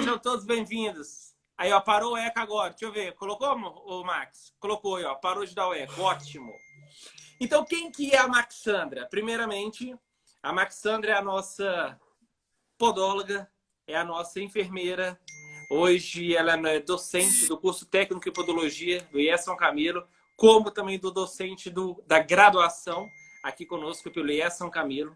Sejam todos bem-vindos. Aí, ó, parou o eco agora. Deixa eu ver. Colocou, o Max? Colocou aí, ó. Parou de dar o eco. Ótimo. Então, quem que é a Maxandra? Primeiramente, a Maxandra é a nossa podóloga, é a nossa enfermeira. Hoje ela é docente do curso técnico em podologia do IES São Camilo, como também do docente da graduação aqui conosco pelo IES São Camilo.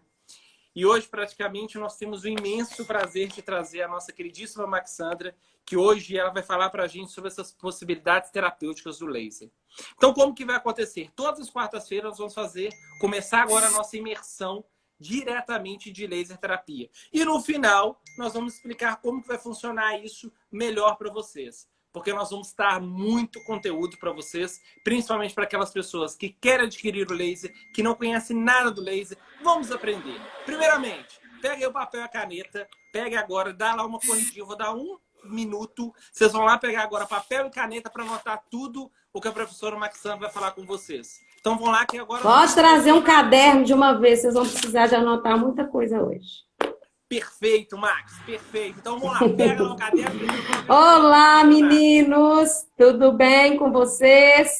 E hoje, praticamente, nós temos o imenso prazer de trazer a nossa queridíssima Maxandra, que hoje ela vai falar para a gente sobre essas possibilidades terapêuticas do laser. Então, como que vai acontecer? Todas as quartas-feiras nós vamos começar agora a nossa imersão diretamente de laser terapia. E no final, nós vamos explicar como que vai funcionar isso melhor para vocês. Porque nós vamos dar muito conteúdo para vocês, principalmente para aquelas pessoas que querem adquirir o laser, que não conhecem nada do laser. Vamos aprender. Primeiramente, pega aí o papel e a caneta, pega agora, dá lá uma corridinha, eu vou dar 1 minuto. Vocês vão lá pegar agora papel e caneta para anotar tudo o que a professora Maxandra vai falar com vocês. Então vão lá que agora... Pode trazer um caderno de uma vez, vocês vão precisar de anotar muita coisa hoje. Perfeito, Max, perfeito. Então vamos lá, pega lá o caderno. Olá, meninos, tudo bem com vocês?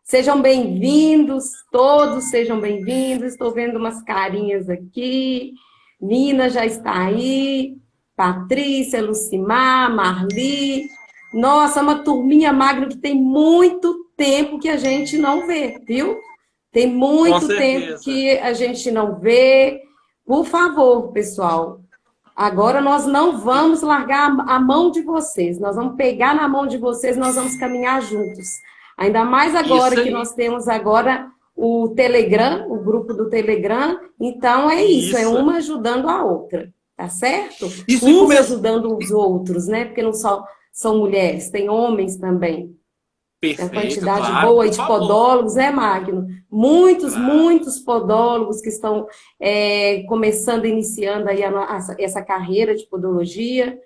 Sejam bem-vindos, todos sejam bem-vindos. Estou vendo umas carinhas aqui. Nina já está aí, Patrícia, Lucimar, Marli. Nossa, uma turminha magna que tem muito tempo que a gente não vê, viu? Tem muito tempo que a gente não vê. Por favor, pessoal, agora nós não vamos largar a mão de vocês. Nós vamos pegar na mão de vocês, nós vamos caminhar juntos. Ainda mais agora que nós temos agora o Telegram, o grupo do Telegram. Então é isso, é uma ajudando a outra, tá certo? Uns ajudando os outros, né? Porque não só são mulheres, tem homens também. Perfeito, tem a quantidade boa de podólogos, né, Magno? Muitos podólogos que estão começando, iniciando aí essa carreira de podologia.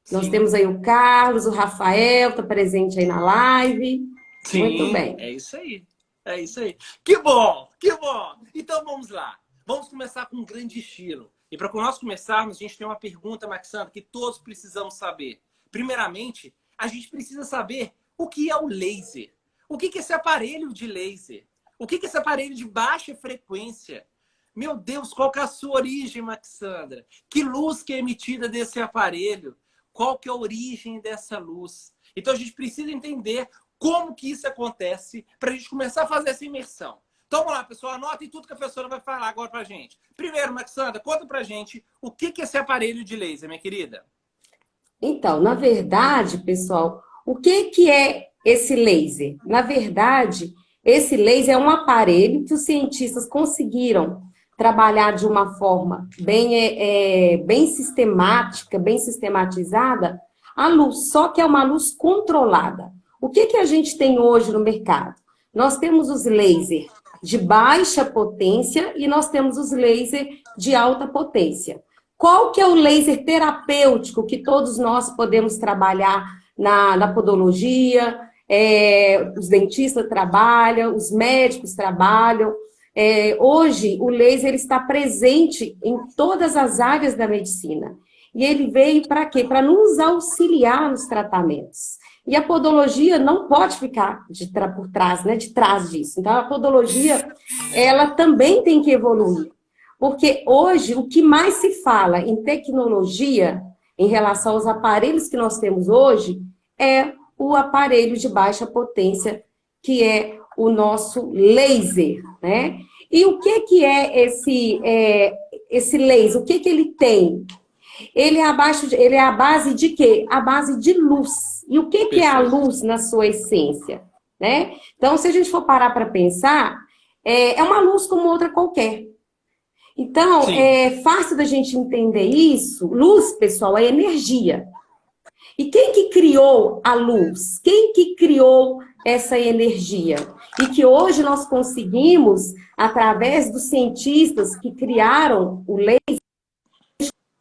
Sim. Nós temos aí o Carlos, o Rafael, está presente aí na live. Sim, muito bem. É isso aí. É isso aí. Que bom, que bom. Então vamos lá. Vamos começar com um grande estilo. E para nós começarmos, a gente tem uma pergunta, Maxandra, que todos precisamos saber. Primeiramente, a gente precisa saber o que é o laser. O que é esse aparelho de laser? O que é esse aparelho de baixa frequência? Meu Deus, qual que é a sua origem, Maxandra? Que luz que é emitida desse aparelho? Qual que é a origem dessa luz? Então a gente precisa entender como que isso acontece para a gente começar a fazer essa imersão. Então vamos lá, pessoal, anotem tudo que a professora vai falar agora para a gente. Primeiro, Maxandra, conta para a gente o que é esse aparelho de laser, minha querida. Então, na verdade, pessoal, o que é esse laser? Na verdade, esse laser é um aparelho que os cientistas conseguiram trabalhar de uma forma bem sistemática, bem sistematizada, a luz, só que é uma luz controlada. O que a gente tem hoje no mercado? Nós temos os lasers de baixa potência e nós temos os lasers de alta potência. Qual que é o laser terapêutico que todos nós podemos trabalhar na podologia? Os dentistas trabalham, os médicos trabalham. Hoje, o laser está presente em todas as áreas da medicina. E ele veio para quê? Para nos auxiliar nos tratamentos. E a podologia não pode ficar por trás, né? De trás disso. Então, a podologia, ela também tem que evoluir. Porque hoje, o que mais se fala em tecnologia, em relação aos aparelhos que nós temos hoje, é o aparelho de baixa potência, que é o nosso laser, né? E o que é esse laser? O que ele tem? Ele é a base de quê? A base de luz. E o que é a luz na sua essência? Né? Então, se a gente for parar para pensar, é uma luz como outra qualquer. Então, sim, é fácil da gente entender isso. Luz, pessoal, é energia. E quem que criou a luz? Quem que criou essa energia? E que hoje nós conseguimos, através dos cientistas que criaram o laser,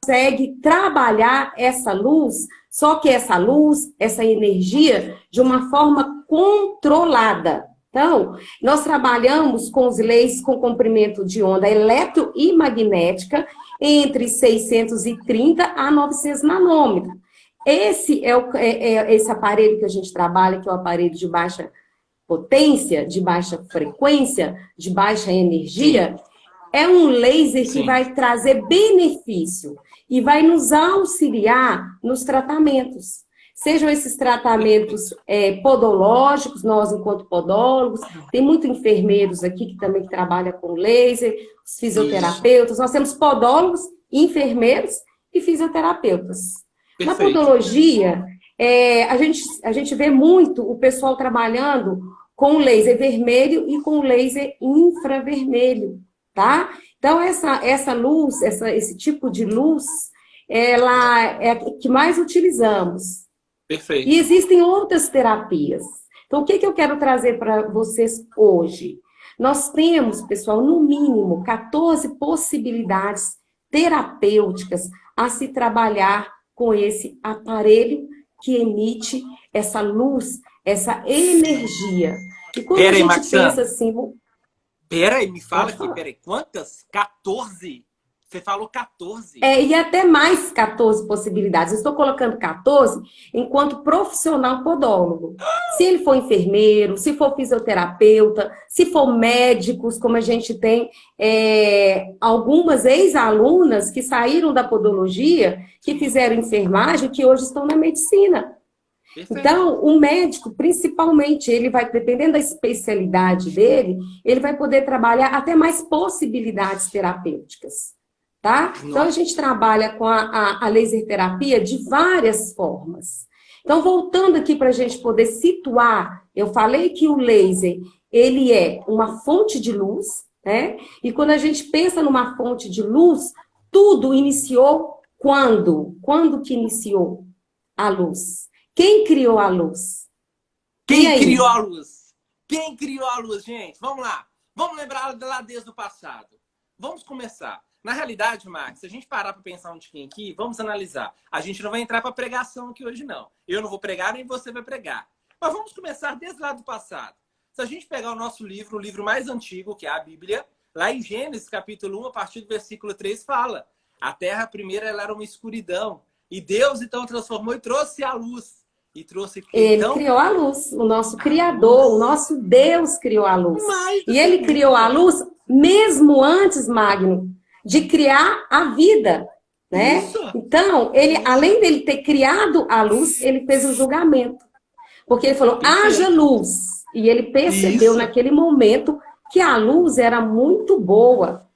consegue trabalhar essa luz, só que essa luz, essa energia, de uma forma controlada. Então, nós trabalhamos com os lasers com comprimento de onda eletro e magnética entre 630 a 900 nanômetros. esse esse aparelho que a gente trabalha, que é o aparelho de baixa potência, de baixa frequência, de baixa energia, Sim, é um laser que sim. vai trazer benefício e vai nos auxiliar nos tratamentos. Sejam esses tratamentos Perfeito. podológicos, nós enquanto podólogos, tem muitos enfermeiros aqui que também trabalham com laser, os Isso. fisioterapeutas, nós temos podólogos, enfermeiros e fisioterapeutas. Na Perfeito. podologia, a gente vê muito o pessoal trabalhando com o laser vermelho e com o laser infravermelho, tá? Então, essa luz, esse tipo de luz, ela é a que mais utilizamos. E Perfeito. existem outras terapias. Então, o que eu quero trazer para vocês hoje? Nós temos, pessoal, no mínimo 14 possibilidades terapêuticas a se trabalhar com esse aparelho que emite essa luz, essa energia. E quando a Pera aí, gente pensa Maxana. assim, Pera aí, me fala pode aqui, falar. pera aí. Quantas? 14? Você falou 14? E até mais 14 possibilidades. Eu estou colocando 14 enquanto profissional podólogo. Se ele for enfermeiro, se for fisioterapeuta, se for médicos, como a gente tem algumas ex-alunas que saíram da podologia, que Sim. fizeram enfermagem, que hoje estão na medicina. Perfeito. Então, o médico, principalmente, ele vai, dependendo da especialidade dele, ele vai poder trabalhar até mais possibilidades terapêuticas, tá? Então, a Nossa. gente trabalha com a laser terapia de várias formas. Então, voltando aqui para a gente poder situar, eu falei que o laser, ele é uma fonte de luz, né? E quando a gente pensa numa fonte de luz, tudo iniciou quando? Quando que iniciou a luz? Quem criou a luz? E Quem criou aí? a luz? Quem criou a luz, gente? Vamos lá. Vamos lembrar lá desde o passado. Vamos começar. Na realidade, Max, se a gente parar para pensar um tiquinho aqui, vamos analisar. A gente não vai entrar para pregação aqui hoje, não. Eu não vou pregar, nem você vai pregar. Mas vamos começar desde lá do passado. Se a gente pegar o nosso livro, o livro mais antigo, que é a Bíblia, lá em Gênesis, capítulo 1, a partir do versículo 3, fala: a terra primeiro ela era uma escuridão. E Deus, então, transformou e trouxe a luz. E trouxe o quê, Ele então? criou a luz, o nosso A Criador, o luz. nosso Deus criou a luz. Mais do E que ele criou a nunca. luz mesmo antes, Magno, de criar a vida, né? Isso. Então, ele, Isso. além dele ter criado a luz, ele fez o julgamento. Porque ele falou, haja Perfeito. luz. E ele percebeu Isso. naquele momento que a luz era muito boa.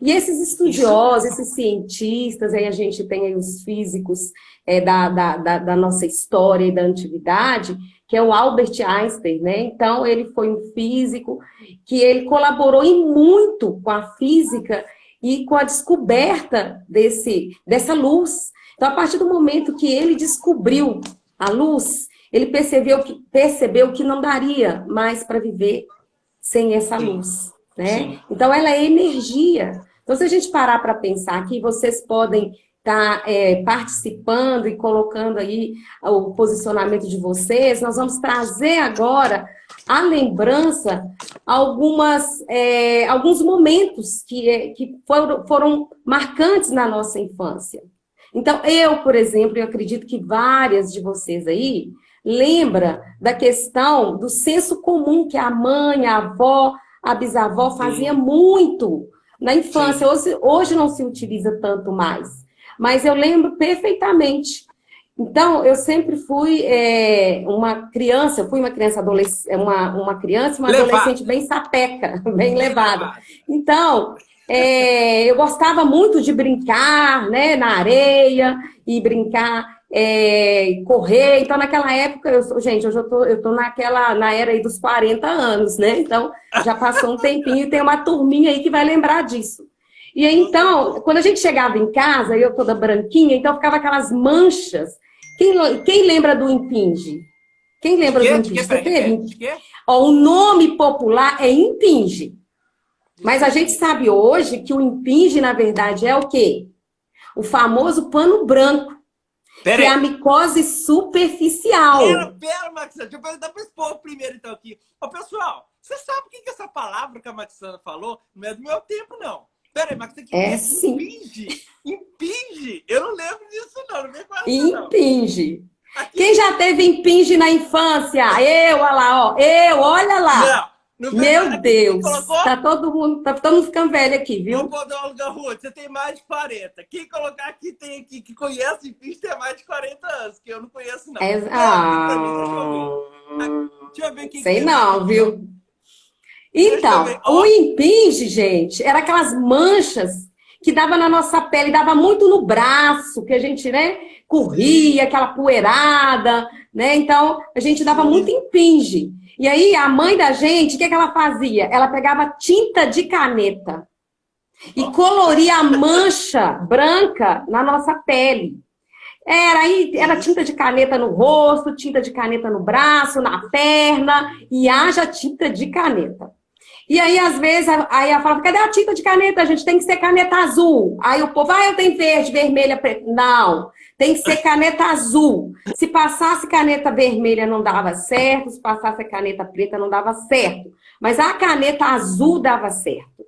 E esses Isso estudiosos, mesmo. esses cientistas, aí a gente tem aí os físicos da nossa história e da antiguidade, que é o Albert Einstein, né? Então, ele foi um físico que ele colaborou em muito com a física e com a descoberta dessa luz. Então, a partir do momento que ele descobriu a luz, ele percebeu que não daria mais para viver sem essa Sim. luz, né? Sim. Então, ela é energia. Então, se a gente parar para pensar que vocês podem estar participando e colocando aí o posicionamento de vocês, nós vamos trazer agora a lembrança alguns momentos que foram marcantes na nossa infância. Então, eu, por exemplo, eu acredito que várias de vocês aí lembra da questão do senso comum que a mãe, a avó, a bisavó fazia Sim. muito na infância. Sim. Hoje não se utiliza tanto mais, mas eu lembro perfeitamente. Então, eu sempre fui uma criança, eu fui uma criança adolescente, uma criança e uma adolescente Levada. bem sapeca, bem Bem levada. levada. Então, eu gostava muito de brincar, né, na areia e brincar, correr. Então, naquela época, gente, hoje eu tô na era aí dos 40 anos, né? Então, já passou um tempinho e tem uma turminha aí que vai lembrar disso. E aí, Com então, certeza. quando a gente chegava em casa, eu toda branquinha, então ficava aquelas manchas. Quem lembra do impinge? Quem De lembra do quê? De impinge? quê? Você Peraí, repete. teve? De quê? Ó, o nome popular é impinge. Mas a gente Entendi. sabe hoje que o impinge, na verdade, é o quê? O famoso pano branco, que é a Peraí. micose superficial. Pera, Maxana. Deixa eu perguntar para esse povo primeiro, então, aqui. Ô, pessoal, você sabe o que é essa palavra que a Maxana falou? Não é do meu tempo, não. Peraí, Max, o que É é sim. impinge? Impinge? Eu não lembro disso, não. Não vem com essa, não. Impinge. Aqui... Quem já teve impinge na infância? Eu, olha lá, ó. Olha lá. Não Meu Deus. Colocou? Tá todo mundo ficando velho aqui, viu? Ô, podóloga Ruth, você tem mais de 40. Quem colocar aqui tem aqui que conhece impinge tem mais de 40 anos, que eu não conheço, não. Deixa eu ver aqui. Sei não, viu? Então, o impinge, gente, era aquelas manchas que dava na nossa pele, dava muito no braço, que a gente, né, corria, aquela poeirada, né? Então, a gente dava muito impinge. E aí, a mãe da gente, o que ela fazia? Ela pegava tinta de caneta e coloria a mancha branca na nossa pele. Era tinta de caneta no rosto, tinta de caneta no braço, na perna, e haja tinta de caneta. E aí, às vezes, aí ela falava, cadê a tinta de caneta? A gente tem que ser caneta azul. Aí o povo, eu tenho verde, vermelha, preta. Não, tem que ser caneta azul. Se passasse caneta vermelha, não dava certo. Se passasse caneta preta, não dava certo. Mas a caneta azul dava certo.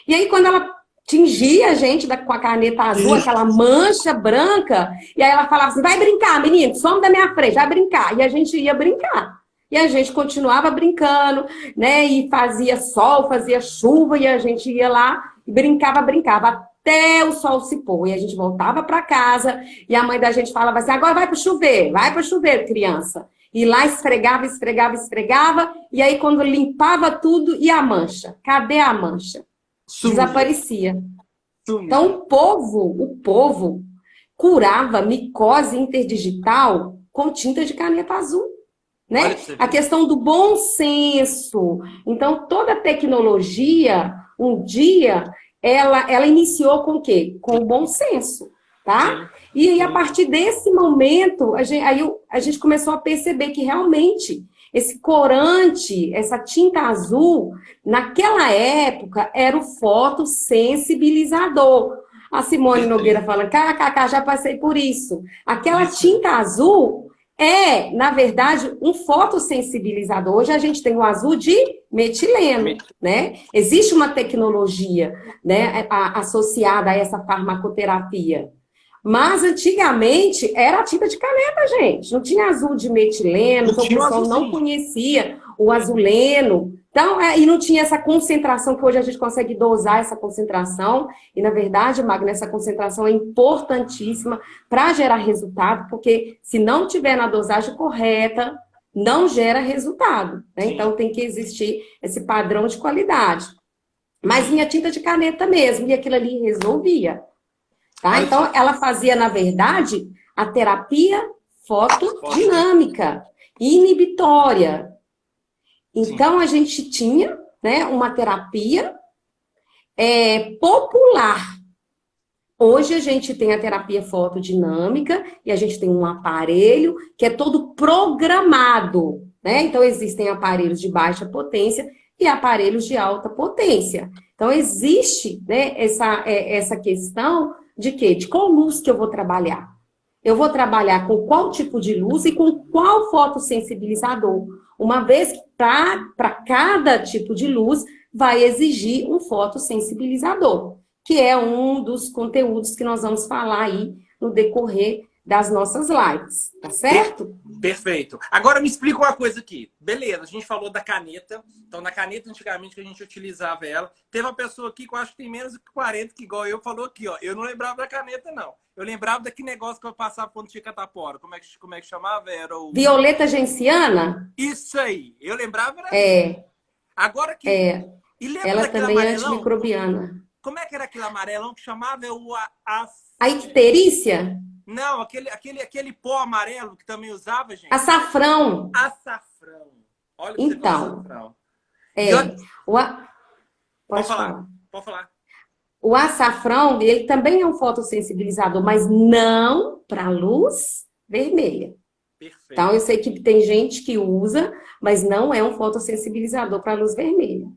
E aí, quando ela tingia a gente com a caneta azul, aquela mancha branca, e aí ela falava assim, vai brincar, menino, some da minha frente, vai brincar. E a gente ia brincar. E a gente continuava brincando, né? E fazia sol, fazia chuva, e a gente ia lá e brincava até o sol se pôr. E a gente voltava para casa, e a mãe da gente falava assim, agora vai para o chuveiro, criança. E lá esfregava, e aí quando limpava tudo, e a mancha? Cadê a mancha? Desaparecia. Então o povo curava micose interdigital com tinta de caneta azul. Né? A questão do bom senso. Então, toda tecnologia, um dia, ela iniciou com o quê? Com o bom senso, tá? E aí, a partir desse momento, a gente começou a perceber que realmente esse corante, essa tinta azul, naquela época, era o fotossensibilizador. A Simone Nogueira falando, kkk, já passei por isso. Aquela tinta azul na verdade, um fotossensibilizador. Hoje a gente tem o azul de metileno, né? Existe uma tecnologia, né, associada a essa farmacoterapia. Mas antigamente era a tinta de caneta, gente. Não tinha azul de metileno, então o pessoal não conhecia o azuleno. Então, e não tinha essa concentração, que hoje a gente consegue dosar essa concentração. E, na verdade, Magna, essa concentração é importantíssima para gerar resultado, porque se não tiver na dosagem correta, não gera resultado, né? Então, tem que existir esse padrão de qualidade. Mas vinha tinta de caneta mesmo, e aquilo ali resolvia. Tá? Então, ela fazia, na verdade, a terapia fotodinâmica, inibitória. Então, a gente tinha, né, uma terapia popular. Hoje, a gente tem a terapia fotodinâmica e a gente tem um aparelho que é todo programado, né? Então, existem aparelhos de baixa potência e aparelhos de alta potência. Então, existe, né, essa questão de quê? De qual luz que eu vou trabalhar. Eu vou trabalhar com qual tipo de luz e com qual fotossensibilizador. Uma vez que para cada tipo de luz vai exigir um fotossensibilizador, que é um dos conteúdos que nós vamos falar aí no decorrer das nossas lives, tá certo? Perfeito. Agora me explica uma coisa aqui. Beleza, a gente falou da caneta. Então, na caneta, antigamente, que a gente utilizava ela, teve uma pessoa aqui que eu acho que tem menos de 40, que igual eu, falou aqui, ó. Eu não lembrava da caneta, não. Eu lembrava daquele negócio que eu passava quando tinha catapora. Como é que chamava? Era o... Violeta genciana? Isso aí. Eu lembrava era isso. Agora que... E lembra ela também é antimicrobiana. Como é que era aquele amarelão que chamava? A icterícia? Não, aquele pó amarelo que também usava, gente. Açafrão. Açafrão. Olha que então, Pode falar. O açafrão, ele também é um fotossensibilizador, mas não para luz vermelha. Perfeito. Então, eu sei que tem gente que usa, mas não é um fotossensibilizador para luz vermelha.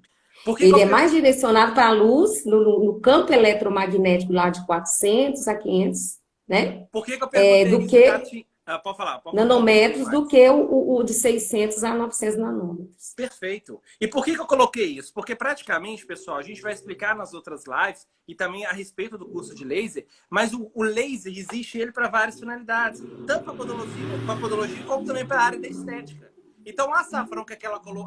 Ele é mais direcionado para a luz no campo eletromagnético lá de 400 a 500, né? Por que eu perguntei Pode falar. Nanômetros do que o de 600 a 900 nanômetros. Perfeito. E por que eu coloquei isso? Porque praticamente, pessoal, a gente vai explicar nas outras lives e também a respeito do curso de laser, mas o laser existe ele para várias finalidades, tanto para podologia como também para a área da estética. Então, o açafrão, que é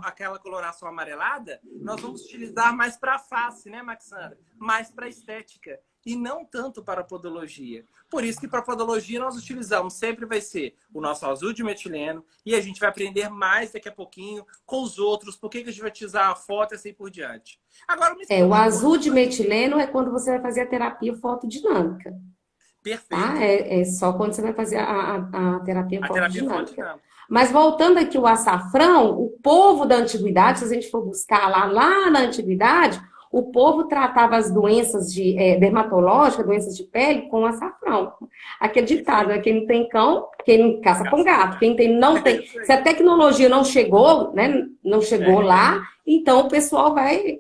aquela coloração amarelada, nós vamos utilizar mais para a face, né, Maxandra? Mais para a estética. E não tanto para a podologia. Por isso que para a podologia nós utilizamos, sempre vai ser o nosso azul de metileno, e a gente vai aprender mais daqui a pouquinho com os outros, por que a gente vai utilizar a foto e assim por diante. Agora, o azul de metileno é quando você vai fazer a terapia fotodinâmica. Perfeito. Tá? É só quando você vai fazer a terapia fotodinâmica. Mas Mas voltando aqui o açafrão, o povo da antiguidade, se a gente for buscar lá na antiguidade, o povo tratava as doenças dermatológicas, doenças de pele, com açafrão. Aquele ditado, né? Quem não tem cão, quem não caça com gato. Quem tem, não tem. Se a tecnologia não chegou, né? Não chegou lá, então o pessoal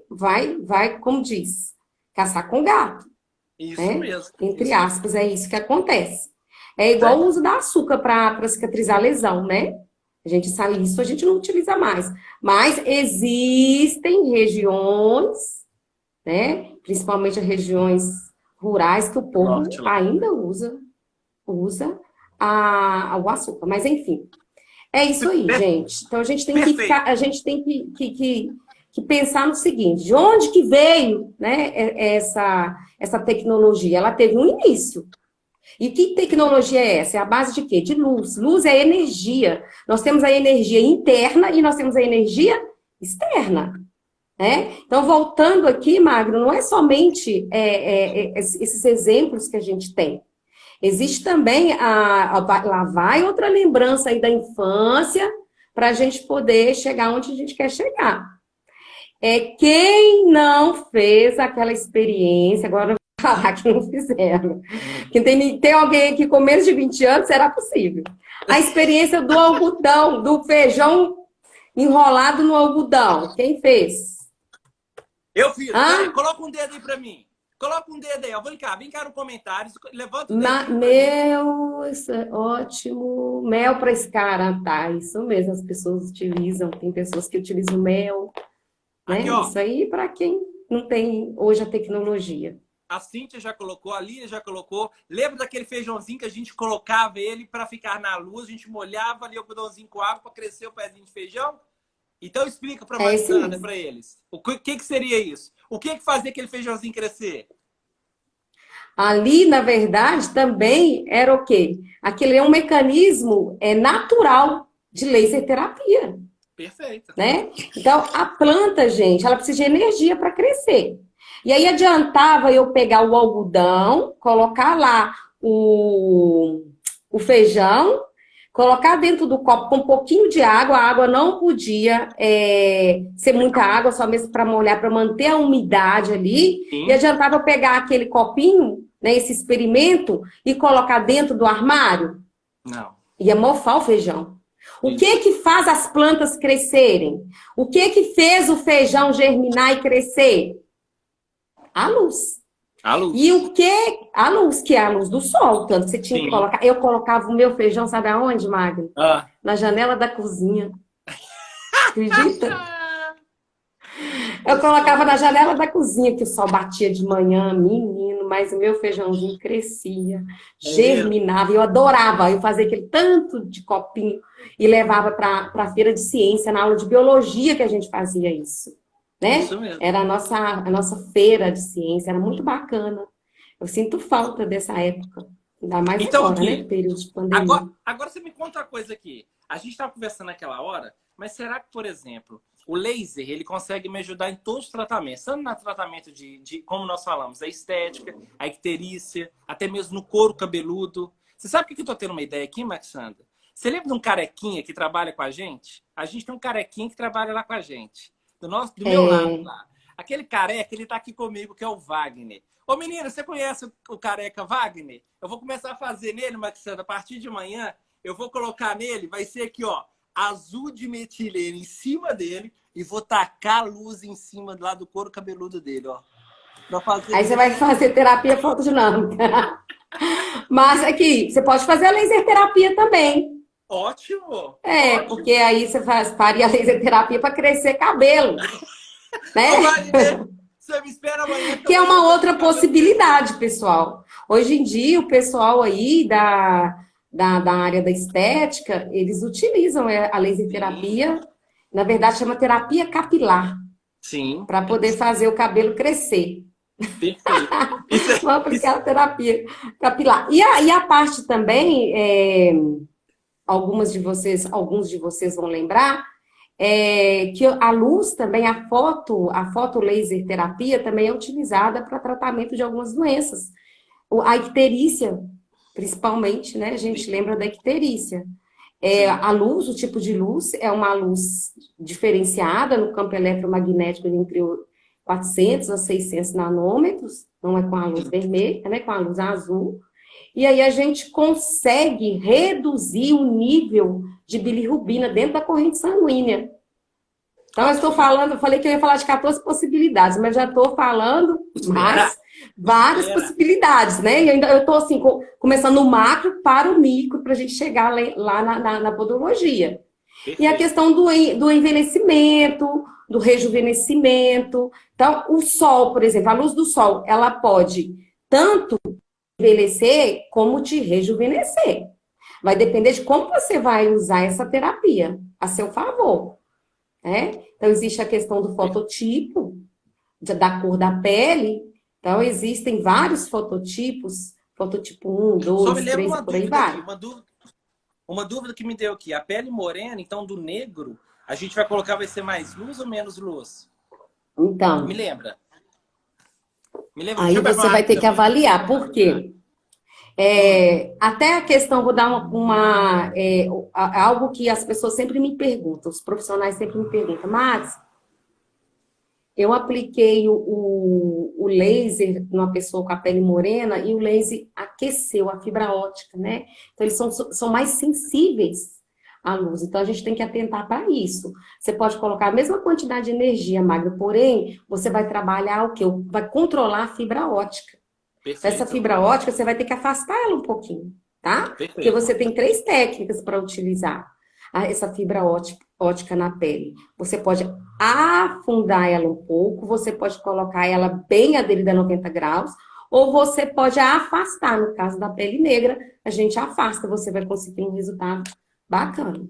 vai, como diz, caçar com gato. Isso né? mesmo. Entre aspas, é isso que acontece. É igual o uso da açúcar para cicatrizar a lesão, né? A gente sabe isso, a gente não utiliza mais. Mas existem regiões, né? Principalmente as regiões rurais, que o povo ainda usa o açúcar. Mas, enfim, é isso aí, gente. Então, a gente tem que ficar, a gente tem que pensar no seguinte: de onde que veio, né, essa tecnologia? Ela teve um início. E que tecnologia é essa? É a base de quê? De luz. Luz é energia. Nós temos a energia interna e nós temos a energia externa. Né? Então, voltando aqui, Magno, não é somente esses exemplos que a gente tem. Existe também, lá vai outra lembrança aí da infância, para a gente poder chegar onde a gente quer chegar. Quem não fez aquela experiência, agora eu vou falar que não fizeram. Que tem alguém aqui com menos de 20 anos, será possível. A experiência do algodão, do feijão enrolado no algodão. Quem fez? Eu fiz. Coloca um dedo aí pra mim. Coloca um dedo aí. Vem cá no comentário. Levanta o dedo. Isso é ótimo. Mel para escarantar. Isso mesmo, as pessoas utilizam. Tem pessoas que utilizam mel. Né? Aqui, ó. Isso aí para quem não tem hoje a tecnologia. A Cíntia já colocou, a Lília já colocou. Lembra daquele feijãozinho que a gente colocava ele para ficar na luz? A gente molhava ali o algodãozinho com água para crescer o pezinho de feijão? Então explica para a Maxandra, para eles. O que seria isso? O que fazia aquele feijãozinho crescer? Ali, na verdade, também era o quê? Aquele é um mecanismo natural de laser terapia. Perfeito. Né? Então, a planta, gente, ela precisa de energia para crescer. E aí adiantava eu pegar o algodão, colocar lá o feijão, colocar dentro do copo com um pouquinho de água. A água não podia ser muita água, só mesmo para molhar, para manter a umidade ali. Sim. E adiantava eu pegar aquele copinho, né, esse experimento, e colocar dentro do armário. Não. Ia mofar o feijão. O que faz as plantas crescerem? O que fez o feijão germinar e crescer? A luz. A luz. E a luz, que é a luz do sol, tanto que você tinha que colocar. Eu colocava o meu feijão, sabe aonde, Magno? Na janela da cozinha. Acredita? Eu colocava na janela da cozinha, que o sol batia de manhã, menino, mas o meu feijãozinho crescia, germinava. Eu adorava, eu fazia aquele tanto de copinho e levava para a feira de ciência, na aula de biologia que a gente fazia isso. Né? Isso mesmo. Era a nossa feira de ciência, era muito bacana. Eu sinto falta dessa época, ainda mais então, agora, né? Período de pandemia. Agora você me conta uma coisa aqui. A gente estava conversando naquela hora, mas será que, por exemplo, o laser ele consegue me ajudar em todos os tratamentos, tanto no tratamento de como nós falamos, a estética, a icterícia, até mesmo no couro cabeludo. Você sabe o que eu estou tendo uma ideia aqui, Maxandra? Você lembra de um carequinha que trabalha com a gente? A gente tem um carequinha que trabalha lá com a gente. Do meu lado lá. Aquele careca, ele tá aqui comigo, que é o Wagner. Ô, menina, você conhece o careca Wagner? Eu vou começar a fazer nele, Maxandra, a partir de manhã, eu vou colocar nele, vai ser aqui, ó, azul de metileno em cima dele e vou tacar a luz em cima lá do couro cabeludo dele, ó. Aí você vai fazer terapia fotodinâmica. Mas aqui, você pode fazer a laser terapia também. Ótimo! É, Ótimo! porque aí você faria a laser terapia para crescer cabelo, né? Ô, Marinê, você me espera amanhã Que é uma outra cabelo possibilidade, pessoal. Hoje em dia, o pessoal aí da área da estética, eles utilizam a laser terapia, na verdade chama terapia capilar, Sim, para poder fazer o cabelo crescer. perfeito. Isso, Vamos aplicar a terapia capilar. E a parte também, alguns de vocês vão lembrar, que a luz também, a foto laser terapia também é utilizada para tratamento de algumas doenças. A icterícia, principalmente, né? A gente lembra da icterícia. A luz, o tipo de luz, é uma luz diferenciada no campo eletromagnético entre 400 a 600 nanômetros, não é com a luz vermelha, né? Com a luz azul. E aí a gente consegue reduzir o nível de bilirrubina dentro da corrente sanguínea. Então, eu falei que eu ia falar de 14 possibilidades, mas já estou falando mais várias possibilidades, né? E ainda eu estou assim, começando no macro para o micro, para a gente chegar lá na podologia. perfeito. E a questão do envelhecimento, do rejuvenescimento. Então, o sol, por exemplo, a luz do sol, ela pode tanto envelhecer como te rejuvenescer. Vai depender de como você vai usar essa terapia a seu favor. Então, existe a questão do fototipo, da cor da pele. Então, existem vários fototipos, fototipo 1, Só me 2, lembra 3, uma por aí dúvida vai. aqui, uma dúvida que me deu aqui. A pele morena, então, do negro, a gente vai colocar, vai ser mais luz ou menos luz? Então, Me lembra. aí você vai ter que avaliar. Por quê? Até a questão, vou dar algo que as pessoas sempre me perguntam, os profissionais sempre me perguntam, Max, eu apliquei o laser numa pessoa com a pele morena e o laser aqueceu a fibra óptica, né? Então, eles são mais sensíveis à luz. Então, a gente tem que atentar para isso. Você pode colocar a mesma quantidade de energia, Magno, porém, você vai trabalhar o quê? Vai controlar a fibra óptica. Perfeito. Essa fibra óptica, você vai ter que afastar ela um pouquinho, tá? Perfeito. Porque você tem 3 técnicas para utilizar essa fibra óptica na pele. Você pode afundar ela um pouco, você pode colocar ela bem aderida a 90 graus, ou você pode afastar. No caso da pele negra, a gente afasta, você vai conseguir um resultado bacana.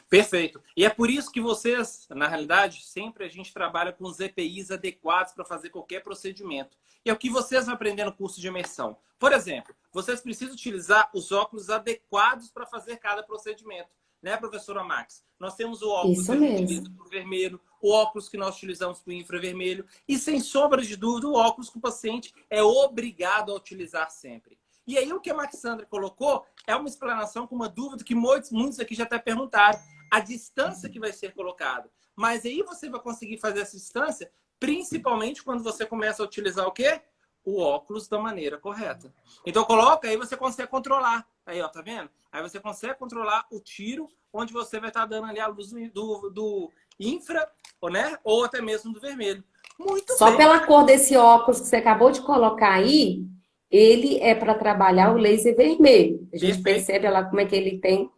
Perfeito. E é por isso que vocês, na realidade, sempre a gente trabalha com os EPIs adequados para fazer qualquer procedimento. E é o que vocês vão aprender no curso de imersão. Por exemplo, vocês precisam utilizar os óculos adequados para fazer cada procedimento. Né, professora Max? Nós temos o óculos que a gente utiliza para o vermelho, o óculos que nós utilizamos para o infravermelho. E, sem sombra de dúvida, o óculos que o paciente é obrigado a utilizar sempre. E aí, o que a Maxandra colocou é uma explanação com uma dúvida que muitos aqui já até perguntaram. A distância que vai ser colocada. Mas aí você vai conseguir fazer essa distância, principalmente quando você começa a utilizar o quê? O óculos da maneira correta. Então, coloca, aí você consegue controlar. Aí, ó, tá vendo? Aí você consegue controlar o tiro, onde você vai estar dando ali a luz do infra, né? Ou até mesmo do vermelho. Muito Só bem. Pela cor desse óculos que você acabou de colocar aí, ele é para trabalhar o laser vermelho. A gente percebe lá como é que ele tem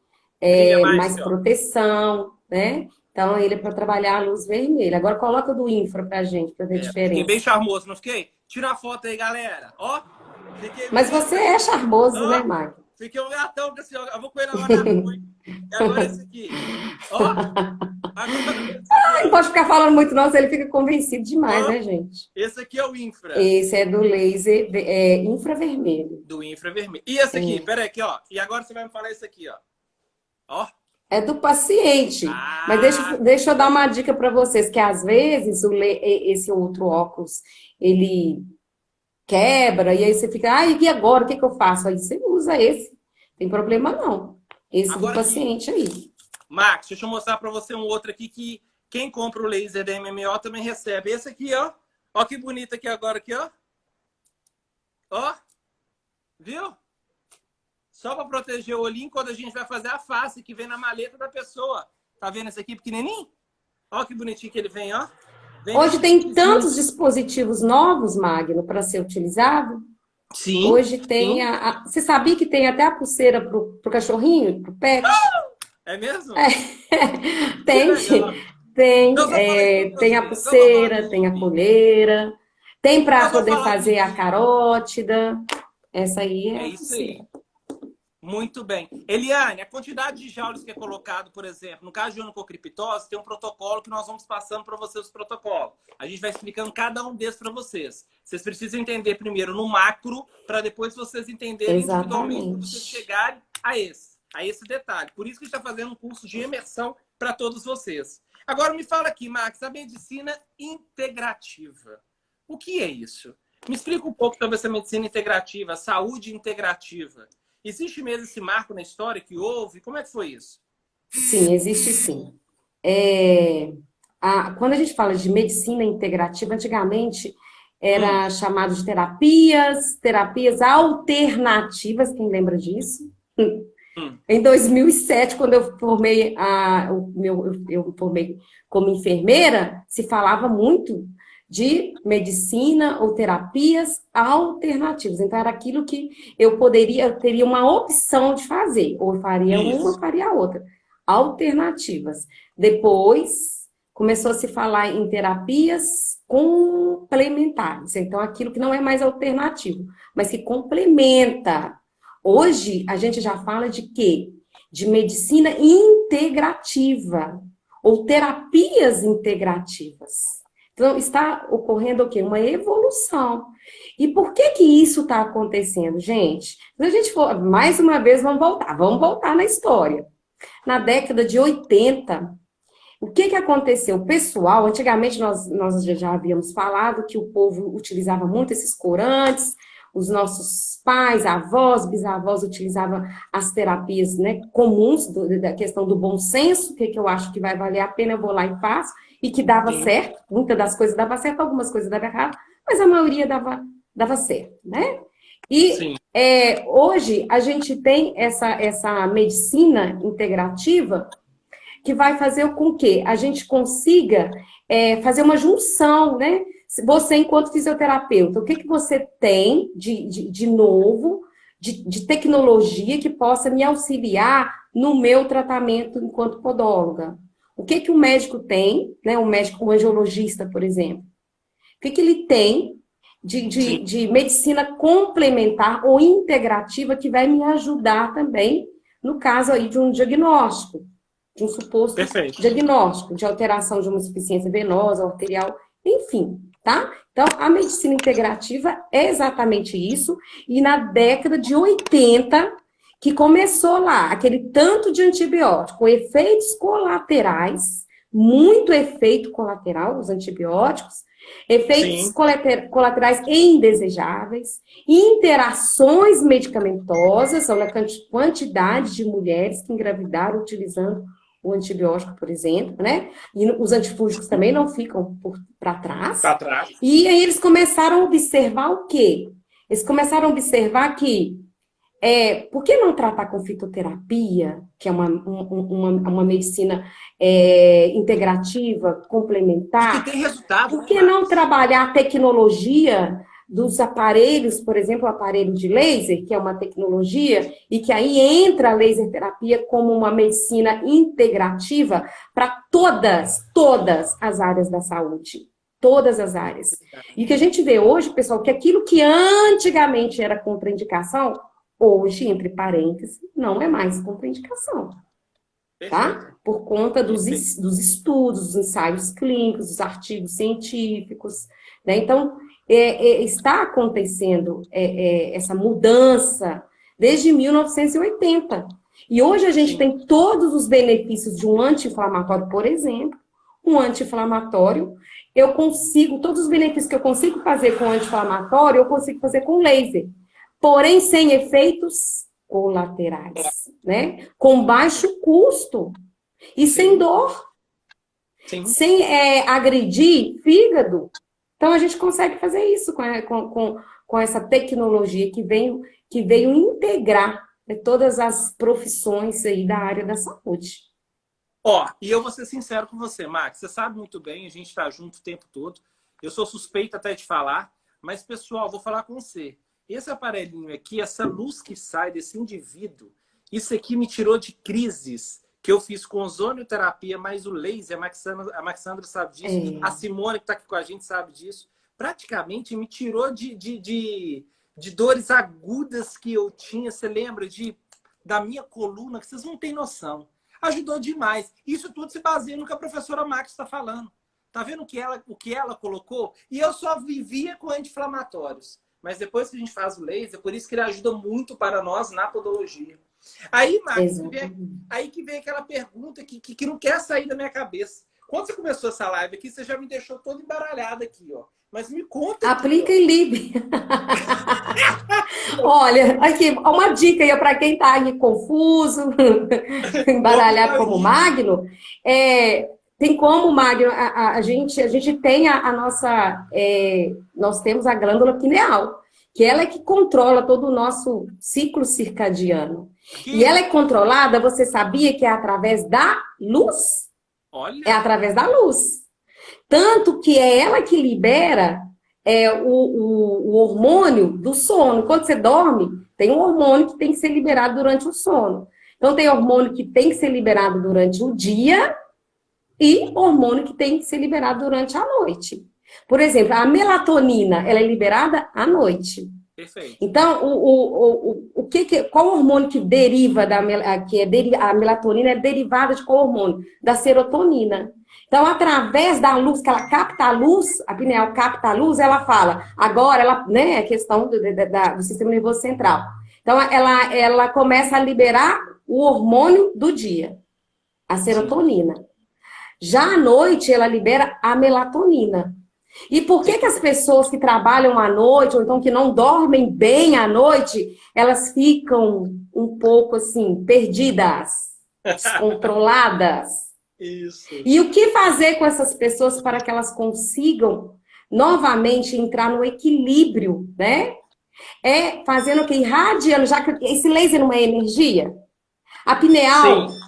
mais proteção, né? Então, ele é para trabalhar a luz vermelha. Agora, coloca do infra pra gente, para ver a diferença. Fiquei bem charmoso, não fiquei? Tira a foto aí, galera. Ó. Mas você é charmoso, né, Marco? Fiquei um gatão com esse óculos. Eu vou com ele agora na rua. E agora esse aqui. Ó. Não pode ficar falando muito, não, ele fica convencido demais, né, gente? Esse aqui é o infra. Esse é do laser infravermelho. Do infravermelho. E esse aqui? Peraí, aqui, ó. E agora você vai me falar esse aqui, ó. Ó. É do paciente. Mas deixa eu dar uma dica para vocês, que às vezes esse outro óculos, ele quebra, e aí você fica, e agora, o que eu faço? Aí você usa esse. Tem problema não. Esse agora, do paciente aí. Max, deixa eu mostrar para você um outro aqui que quem compra o laser da MMO também recebe. Esse aqui, ó. Ó que bonito aqui agora, aqui, ó. Ó. Viu? Só para proteger o olhinho quando a gente vai fazer a face que vem na maleta da pessoa. Tá vendo esse aqui pequenininho? Ó que bonitinho que ele vem, ó. Hoje tem tantos dispositivos novos, Magno, para ser utilizado. Sim, Hoje tem sim. Você sabia que tem até a pulseira pro cachorrinho, pro pet? É mesmo? É. Que Tem, legal. tem, Deus, eu falei para tem a vocês. Eu vou falar dos pulseira, tem a bichinhos. coleira, tem para Deus, eu vou poder falar dos fazer a bichinhos. carótida. Essa aí é É a isso pulseira. aí. Muito bem. Eliane, a quantidade de joules que é colocado, por exemplo, no caso de onicocriptose, tem um protocolo que nós vamos passando para vocês os protocolos. A gente vai explicando cada um desses para vocês. Vocês precisam entender primeiro no macro, para depois vocês entenderem individualmente, para vocês Exatamente. chegarem a esse detalhe. Por isso que a gente está fazendo um curso de imersão para todos vocês. Agora me fala aqui, Max, a medicina integrativa. O que é isso? Me explica um pouco sobre essa medicina integrativa, a saúde integrativa. Existe mesmo esse marco na história que houve? Como é que foi isso? Sim, existe sim. Quando a gente fala de medicina integrativa, antigamente Hum, era chamado de terapias alternativas, quem lembra disso? hum, Em 2007, quando eu formei eu formei como enfermeira, se falava muito de medicina ou terapias alternativas. Então, era aquilo que eu teria uma opção de fazer, ou eu faria uma, ou isso. faria a outra. Alternativas. Depois, começou a se falar em terapias complementares. Então, aquilo que não é mais alternativo, mas que complementa. Hoje, a gente já fala de quê? De medicina integrativa, ou terapias integrativas. Então, está ocorrendo o quê? Uma evolução. E por que que isso está acontecendo, gente? Se a gente for, mais uma vez, vamos voltar na história. Na década de 80, o que que aconteceu? O pessoal, antigamente nós já havíamos falado que o povo utilizava muito esses corantes, os nossos pais, avós, bisavós utilizavam as terapias, né, comuns da questão do bom senso, que eu acho que vai valer a pena, eu vou lá e faço, e que dava Sim, certo, muitas das coisas dava certo, algumas coisas davam errado, mas a maioria dava certo, né? E sim. hoje a gente tem essa medicina integrativa que vai fazer com que a gente consiga fazer uma junção, né? Você, enquanto fisioterapeuta, o que, que você tem de novo, de tecnologia que possa me auxiliar no meu tratamento enquanto podóloga? O que, que o médico tem, né? Um médico, um angiologista, por exemplo, o que, que ele tem Sim, de medicina complementar ou integrativa que vai me ajudar também, no caso aí de um diagnóstico, de um suposto perfeito. diagnóstico de alteração de uma insuficiência venosa, arterial, enfim, tá? Então, a medicina integrativa é exatamente isso, e na década de 80, que começou lá, aquele tanto de antibiótico, efeitos colaterais, muito efeito colateral, os antibióticos, efeitos Sim, colaterais indesejáveis, interações medicamentosas, olha a quantidade de mulheres que engravidaram utilizando o antibiótico, por exemplo, né? E os antifúngicos também não ficam para trás. para trás. E aí eles começaram a observar o quê? Eles começaram a observar que por que não tratar com fitoterapia, que é uma medicina integrativa, E que complementar? tem resultado, Por né, que não Max? trabalhar a tecnologia dos aparelhos, por exemplo, o aparelho de laser, que é uma tecnologia, e que aí entra a laser terapia como uma medicina integrativa para todas as áreas da saúde. Todas as áreas. E o que a gente vê hoje, pessoal, que aquilo que antigamente era contraindicação, hoje, entre parênteses, não é mais contraindicação, Perfeito, tá? Por conta perfeito. dos estudos, dos ensaios clínicos, dos artigos científicos, né? Então, está acontecendo essa mudança desde 1980. E hoje a gente Sim, tem todos os benefícios de um anti-inflamatório, por exemplo, um anti-inflamatório, eu consigo, todos os benefícios que eu consigo fazer com anti-inflamatório, eu consigo fazer com laser, porém sem efeitos colaterais, né? Com baixo custo e sem sim, dor, sim. sem agredir fígado. Então a gente consegue fazer isso com essa tecnologia que veio integrar, né, todas as profissões aí da área da saúde. Ó, e eu vou ser sincero com você, Max. Você sabe muito bem, a gente está junto o tempo todo. Eu sou suspeito até de falar, mas, pessoal, vou falar com você. esse aparelhinho aqui, essa luz que sai desse indivíduo, isso aqui me tirou de crises que eu fiz com ozonioterapia, mais o laser, a Maxandra sabe disso, a Simone que está aqui com a gente sabe disso. Praticamente me tirou de dores agudas que eu tinha, você lembra, da minha coluna, que vocês não têm noção. Ajudou demais. Isso tudo se baseia no que a professora Max está falando. Tá vendo o que ela colocou? E eu só vivia com anti-inflamatórios. Mas depois que a gente faz o laser, por isso que ele ajuda muito para nós na podologia. Aí, Max, aí que vem aquela pergunta que não quer sair da minha cabeça. Quando você começou essa live aqui, você já me deixou todo embaralhado aqui, ó. Mas me conta. Aplica em Lib. Olha, aqui, uma dica aí para quem está aí confuso, embaralhado como Magno. Tem como, Magno, a gente tem a nossa... nós temos a glândula pineal, que ela é que controla todo o nosso ciclo circadiano. E ela é controlada, você sabia que é através da luz? Olha. É através da luz. Tanto que é ela que libera o hormônio do sono. Quando você dorme, tem um hormônio que tem que ser liberado durante o sono. Então, tem hormônio que tem que ser liberado durante o dia e hormônio que tem que ser liberado durante a noite. Por exemplo, a melatonina, ela é liberada à noite. Perfeito. Então, qual hormônio que deriva a melatonina é derivada de qual hormônio? Da serotonina. Então, através da luz, que ela capta a luz, a pineal capta a luz, ela fala, agora, né, é questão do sistema nervoso central. Então, ela começa a liberar o hormônio do dia, a serotonina. Sim. Já à noite, ela libera a melatonina. E por que as pessoas que trabalham à noite, ou então que não dormem bem à noite, elas ficam um pouco assim, perdidas, descontroladas? Isso. E o que fazer com essas pessoas para que elas consigam novamente entrar no equilíbrio, né? É fazendo o que? Irradiando, já que esse laser não é energia. A pineal, sim,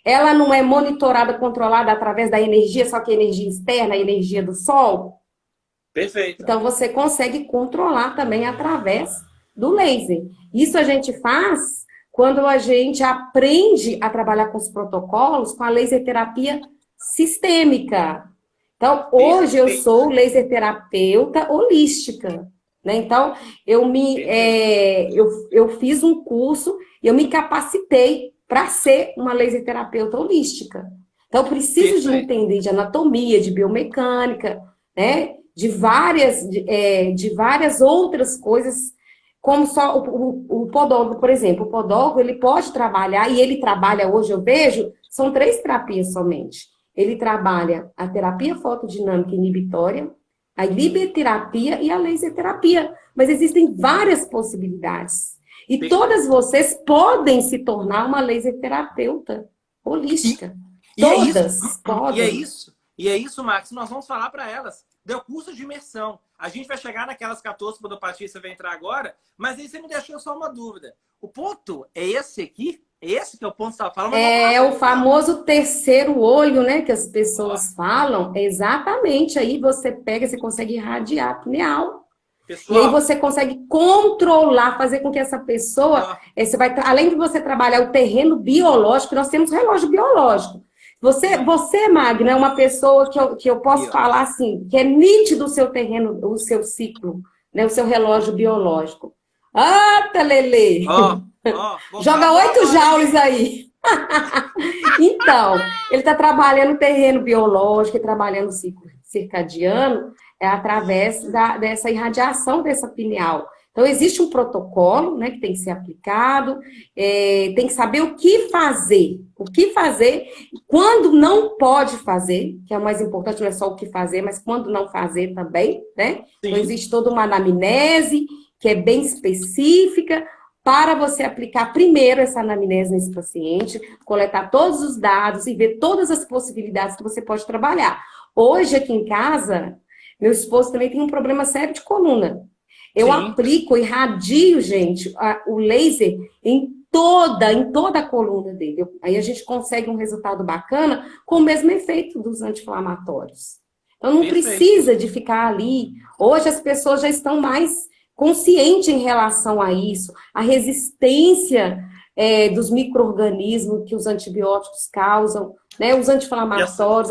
ela não é monitorada, controlada através da energia, só que a energia externa, a energia do sol. Perfeito. Então, você consegue controlar também através do laser. Isso a gente faz quando a gente aprende a trabalhar com os protocolos com a laser terapia sistêmica. Então, hoje eu sou laser terapeuta holística, né? Então, eu fiz um curso e eu me capacitei para ser uma laser terapeuta holística. Então, eu preciso de entender de anatomia, de biomecânica, né? De várias outras coisas, como só o podólogo, por exemplo. O podólogo, ele pode trabalhar, e ele trabalha hoje, eu vejo, são 3 terapias somente. Ele trabalha a terapia fotodinâmica inibitória, a libeterapia e a laser terapia. Mas existem várias possibilidades. E todas vocês podem se tornar uma laser terapeuta holística. Todas podem. E é isso, Max, nós vamos falar para elas. Deu curso de imersão. A gente vai chegar naquelas 14 podopatia, você vai entrar agora, mas aí você me deixou só uma dúvida. O ponto é esse aqui? É esse que é o ponto que você estava falando? É o famoso terceiro olho, né? Que as pessoas falam. Exatamente. Aí você pega, você consegue irradiar a pineal. Pessoal, e aí você consegue controlar, fazer com que essa pessoa... além de você trabalhar o terreno biológico, nós temos relógio biológico. Você, Magna, é uma pessoa que eu posso falar assim, que é nítido o seu terreno, o seu ciclo, né, o seu relógio biológico. Ah, Lelê! Joga 8 joules aí. Então, ele está trabalhando o terreno biológico, trabalhando o ciclo circadiano, através dessa irradiação dessa pineal. Então, existe um protocolo, né, que tem que ser aplicado, tem que saber o que fazer, quando não pode fazer, que é o mais importante, não é só o que fazer, mas quando não fazer também, né? Sim. Então, existe toda uma anamnese, que é bem específica, para você aplicar primeiro essa anamnese nesse paciente, coletar todos os dados e ver todas as possibilidades que você pode trabalhar. Hoje, aqui em casa, meu esposo também tem um problema sério de coluna. Eu aplico, irradio, gente, o laser em toda a coluna dele. Aí a gente consegue um resultado bacana com o mesmo efeito dos anti-inflamatórios. Então não precisa de ficar ali. Hoje as pessoas já estão mais consciente em relação a isso, a resistência dos micro-organismos que os antibióticos causam, né, os anti-inflamatórios,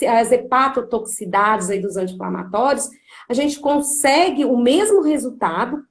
as hepatotoxicidades aí dos anti-inflamatórios, a gente consegue o mesmo resultado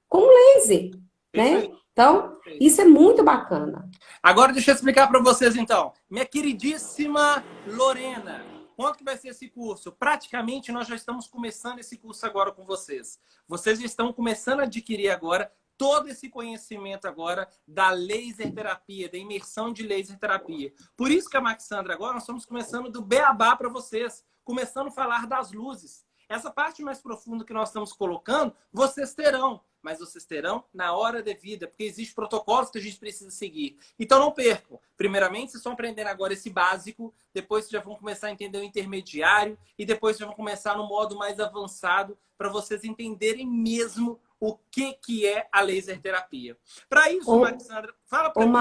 com laser, né? Então, isso é muito bacana. Agora deixa eu explicar para vocês, então. Minha queridíssima Lorena, quanto vai ser esse curso? Praticamente nós já estamos começando esse curso agora com vocês. Vocês já estão começando a adquirir agora todo esse conhecimento agora da laser terapia, da imersão de laser terapia. Por isso que a Maxandra agora nós estamos começando do beabá para vocês, começando a falar das luzes. Essa parte mais profunda que nós estamos colocando, vocês terão, mas vocês terão na hora devida, porque existem protocolos que a gente precisa seguir. Então não percam. Primeiramente, vocês estão aprendendo agora esse básico, depois vocês já vão começar a entender o intermediário e depois já vão começar no modo mais avançado para vocês entenderem mesmo o que é a laser terapia. Para isso, Maxandra, fala para mim.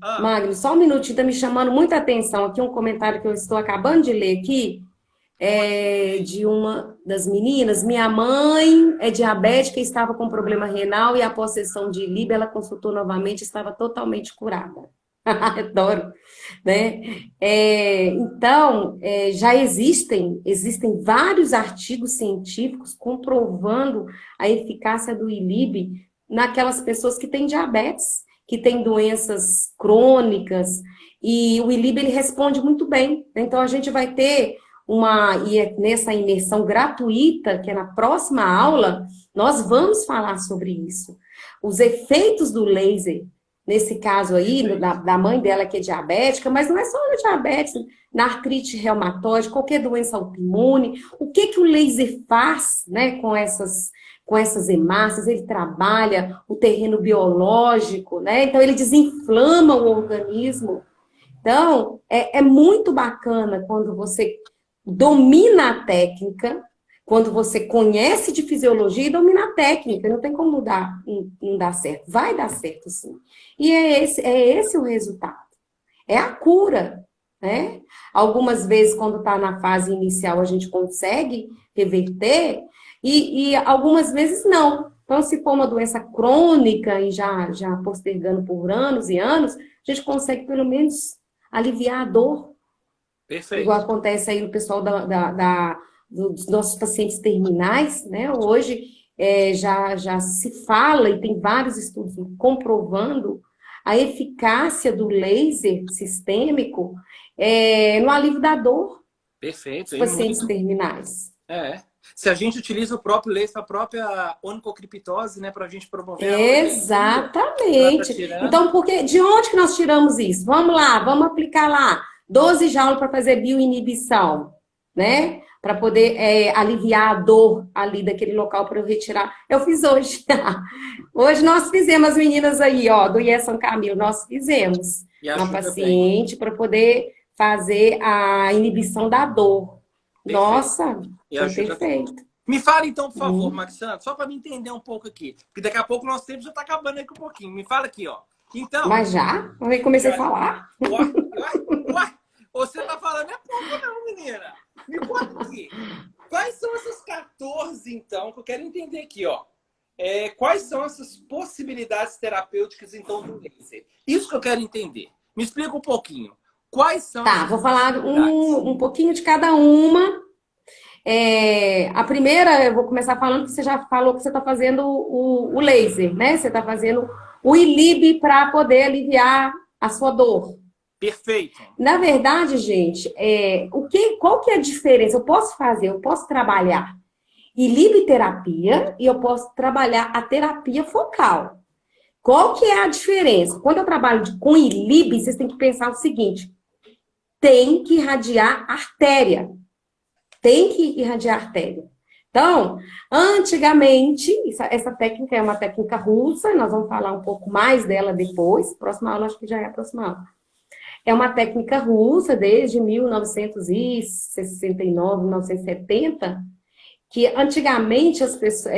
Magno, só um minutinho, tá me chamando muita atenção aqui, um comentário que eu estou acabando de ler aqui, de uma das meninas. Minha mãe é diabética e estava com problema renal e após sessão de Ilib, ela consultou novamente e estava totalmente curada. Adoro, né? Então, já existem vários artigos científicos comprovando a eficácia do Ilib naquelas pessoas que têm diabetes, que têm doenças crônicas, e o Ilib ele responde muito bem. Então, a gente vai ter nessa imersão gratuita, que é na próxima aula, nós vamos falar sobre isso. Os efeitos do laser, nesse caso aí, da mãe dela que é diabética, mas não é só na diabetes, na artrite reumatoide, qualquer doença autoimune, o que o laser faz, né, com essas hemácias, ele trabalha o terreno biológico, né, então ele desinflama o organismo. Então, é muito bacana quando você domina a técnica, quando você conhece de fisiologia e domina a técnica, não tem como não dar certo. Vai dar certo, sim. E é esse o resultado. É a cura, né? Algumas vezes, quando está na fase inicial, a gente consegue reverter, e algumas vezes não. Então, se for uma doença crônica e já postergando por anos e anos, a gente consegue, pelo menos, aliviar a dor. Perfeito. Igual acontece aí no pessoal dos nossos pacientes terminais, né? Hoje já se fala e tem vários estudos comprovando a eficácia do laser sistêmico no alívio da dor. Perfeito. Dos pacientes terminais. Se a gente utiliza o próprio laser, a própria onicocriptose, né, para a gente promover a Exatamente. Então, de onde que nós tiramos isso? Vamos lá, vamos aplicar lá 12 joules para fazer bioinibição, né? Para poder aliviar a dor ali daquele local para eu retirar. Eu fiz hoje. Hoje nós fizemos, as meninas aí, ó, do IE São Camilo, nós fizemos uma paciente para poder fazer a inibição da dor. Perfeito. Nossa, foi perfeito. Me fala então, por favor, Maxandra, só para me entender um pouco aqui, porque daqui a pouco o nosso tempo já está acabando aqui um pouquinho. Me fala aqui, ó. Então, mas já? Eu comecei a falar. Uai, você tá falando é pouco não, menina. Me conta aqui. Quais são essas 14, então, que eu quero entender aqui, ó. Quais são essas possibilidades terapêuticas, então, do laser? Isso que eu quero entender. Me explica um pouquinho. Quais são... Tá, vou falar um pouquinho de cada uma. A primeira, eu vou começar falando que você já falou que você está fazendo o laser, né? Você está fazendo o Ilib para poder aliviar a sua dor. Perfeito. Na verdade, gente, qual que é a diferença? Eu posso trabalhar Ilib terapia e eu posso trabalhar a terapia focal. Qual que é a diferença? Quando eu trabalho com Ilib, vocês têm que pensar o seguinte: tem que irradiar artéria. Tem que irradiar artéria. Então, antigamente, essa técnica é uma técnica russa, nós vamos falar um pouco mais dela depois. Próxima aula, acho que já é a próxima aula. É uma técnica russa desde 1969, 1970, que antigamente as pessoas,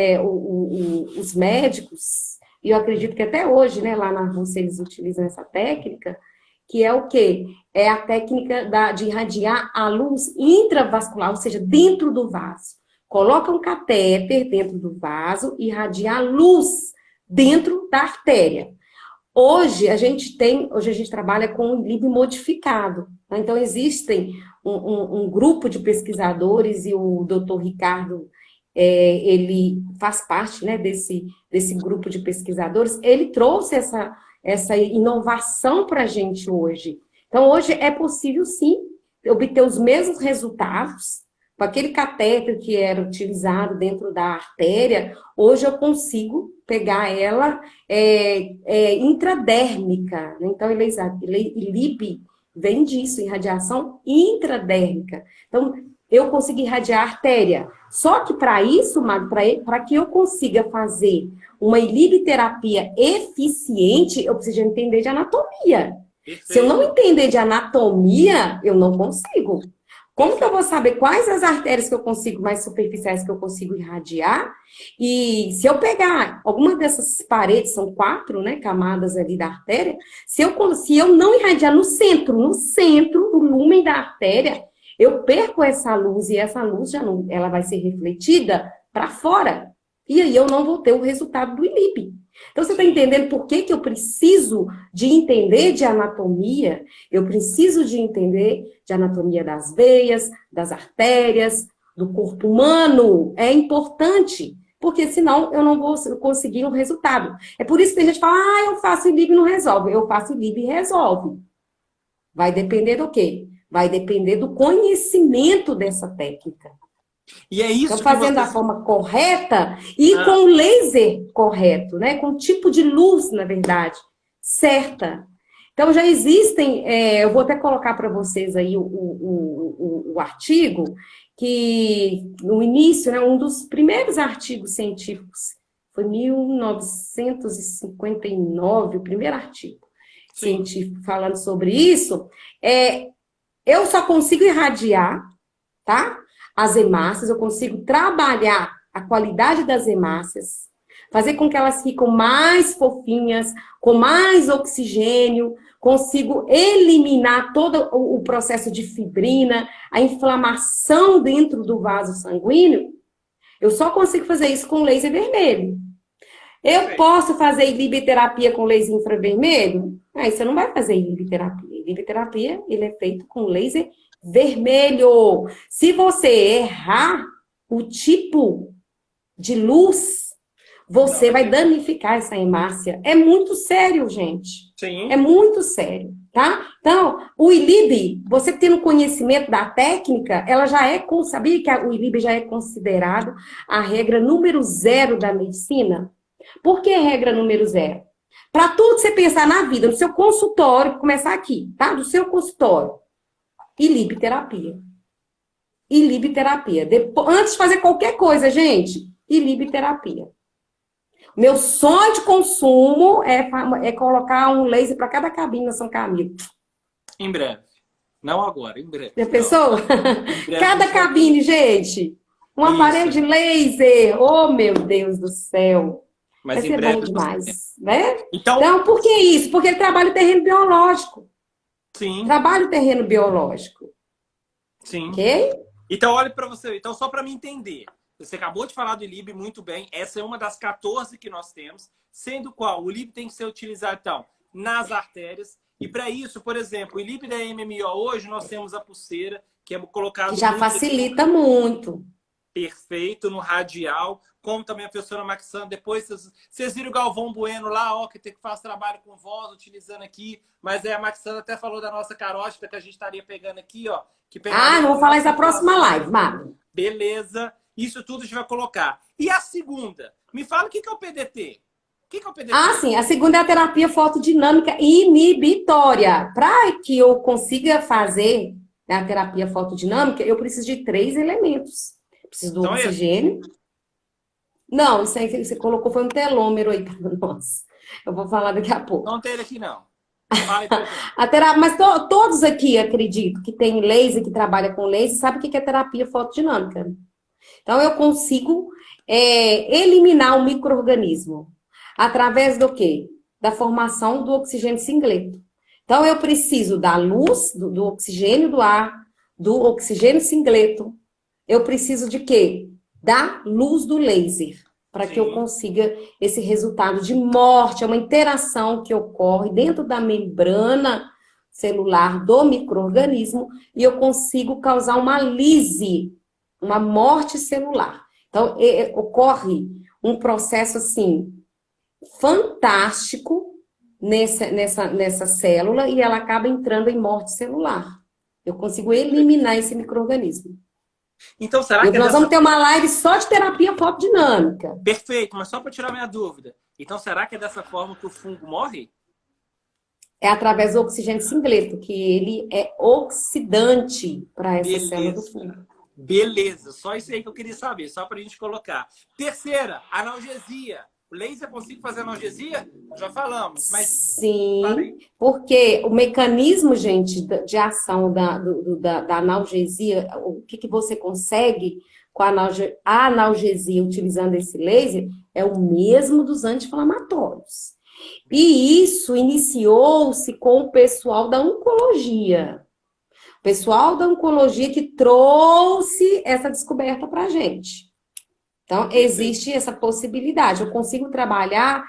os médicos, e eu acredito que até hoje, né, lá na Rússia eles utilizam essa técnica, que é o quê? É a técnica de irradiar a luz intravascular, ou seja, dentro do vaso. coloca um catéter dentro do vaso e irradia a luz dentro da artéria. Hoje a gente trabalha com o ILIB modificado. Né? Então, existem um grupo de pesquisadores e o doutor Ricardo, ele faz parte, né, desse grupo de pesquisadores. Ele trouxe essa inovação para a gente hoje. Então, hoje é possível, sim, obter os mesmos resultados com aquele catéter que era utilizado dentro da artéria. Hoje eu consigo pegar ela intradérmica. Então, ILIB vem disso, irradiação intradérmica. Então, eu consigo irradiar a artéria. Só que para isso, para que eu consiga fazer uma ILIB terapia eficiente, eu preciso entender de anatomia. Perfeito. Se eu não entender de anatomia, eu não consigo. Como que eu vou saber quais as artérias que eu consigo, mais superficiais, que eu consigo irradiar? E se eu pegar alguma dessas paredes, são 4, né, camadas ali da artéria, se eu não irradiar no centro, do lúmen da artéria, eu perco essa luz, e essa luz ela vai ser refletida para fora. E aí eu não vou ter o resultado do ILIB. Então, você está entendendo por que eu preciso de entender de anatomia? Eu preciso de entender de anatomia das veias, das artérias, do corpo humano. É importante, porque senão eu não vou conseguir um resultado. É por isso que a gente fala, eu faço ILIB e não resolve. Eu faço ILIB e resolve. Vai depender do quê? Vai depender do conhecimento dessa técnica. E é isso então, fazendo da forma correta e com o laser correto, né? Com o tipo de luz, na verdade, certa. Então, já existem, eu vou até colocar para vocês aí o artigo, que no início, né, um dos primeiros artigos científicos, foi 1959, o primeiro artigo científico falando sobre isso, eu só consigo irradiar, tá? As hemácias, eu consigo trabalhar a qualidade das hemácias, fazer com que elas fiquem mais fofinhas, com mais oxigênio, consigo eliminar todo o processo de fibrina, a inflamação dentro do vaso sanguíneo. Eu só consigo fazer isso com laser vermelho. Eu posso fazer ILIB-terapia com laser infravermelho? Aí você não vai fazer ILIB-terapia. ILIB-terapia, ele é feito com laser vermelho. Se você errar o tipo de luz, você vai danificar essa hemácia. É muito sério, gente. Sim. É muito sério, tá? Então, o ILIB, você tendo conhecimento da técnica, ela já sabia que o ILIB já é considerado a regra número 0 da medicina? Por que regra número 0? Para tudo que você pensar na vida, no seu consultório, vou começar aqui, tá? Do seu consultório. ILIB-terapia. ILIB-terapia. Antes de fazer qualquer coisa, gente, ILIB-terapia. Meu sonho de consumo é colocar um laser para cada cabine na São Camilo. Em breve. Não agora, em breve. Já pensou? Cada cabine, gente. Um aparelho de laser. Oh, meu Deus do céu. Mas vai em ser breve, bom demais, né? Então, por que isso? Porque ele trabalha o terreno biológico. Sim. Trabalha o terreno biológico. Sim. Ok? Então, olha para você. Então, só para me entender. Você acabou de falar do ILIB muito bem. Essa é uma das 14 que nós temos. Sendo qual? O ILIB tem que ser utilizado, então, nas artérias. E para isso, por exemplo, o ILIB da MMO hoje, nós temos a pulseira, que é colocado... Que já facilita muito. Perfeito, no radial. Como também a professora Maxandra, depois vocês viram o Galvão Bueno lá, ó, que faz trabalho com voz, utilizando aqui, mas a Maxandra até falou da nossa carótida que a gente estaria pegando aqui, ó. Eu vou falar isso na próxima live, Mário. Beleza. Isso tudo a gente vai colocar. E a segunda? Me fala o que é o PDT. O que é o PDT? Sim. A segunda é a terapia fotodinâmica inibitória. Para que eu consiga fazer a terapia fotodinâmica, eu preciso de 3 elementos. Preciso do oxigênio. Não, isso aí que você colocou foi um telômero aí para nós. Eu vou falar daqui a pouco. Não tem ele aqui, não. Fala Mas todos aqui, acredito, que tem laser, que trabalha com laser, sabe o que é terapia fotodinâmica. Então, eu consigo eliminar o micro-organismo. Através do quê? Da formação do oxigênio singleto. Então, eu preciso da luz, do oxigênio do ar, do oxigênio singleto. Eu preciso de quê? da luz do laser, para que eu consiga esse resultado de morte. É uma interação que ocorre dentro da membrana celular do micro-organismo e eu consigo causar uma lise, uma morte celular. Então, ocorre um processo, assim, fantástico nessa célula e ela acaba entrando em morte celular. Eu consigo eliminar esse micro-organismo. Então, será que nós vamos ter uma live só de terapia fotodinâmica. Perfeito, mas só para tirar minha dúvida. Então, será que é dessa forma que o fungo morre? É através do oxigênio singleto, que ele é oxidante para essa célula do fungo. Beleza, só isso aí que eu queria saber, só para a gente colocar. Terceira, analgesia. O laser consigo fazer analgesia? Já falamos, mas... Sim, porque o mecanismo, gente, de ação da analgesia, o que você consegue com a analgesia utilizando esse laser é o mesmo dos anti-inflamatórios. E isso iniciou-se com o pessoal da oncologia. O pessoal da oncologia que trouxe essa descoberta para a gente. Então, existe essa possibilidade. Eu consigo trabalhar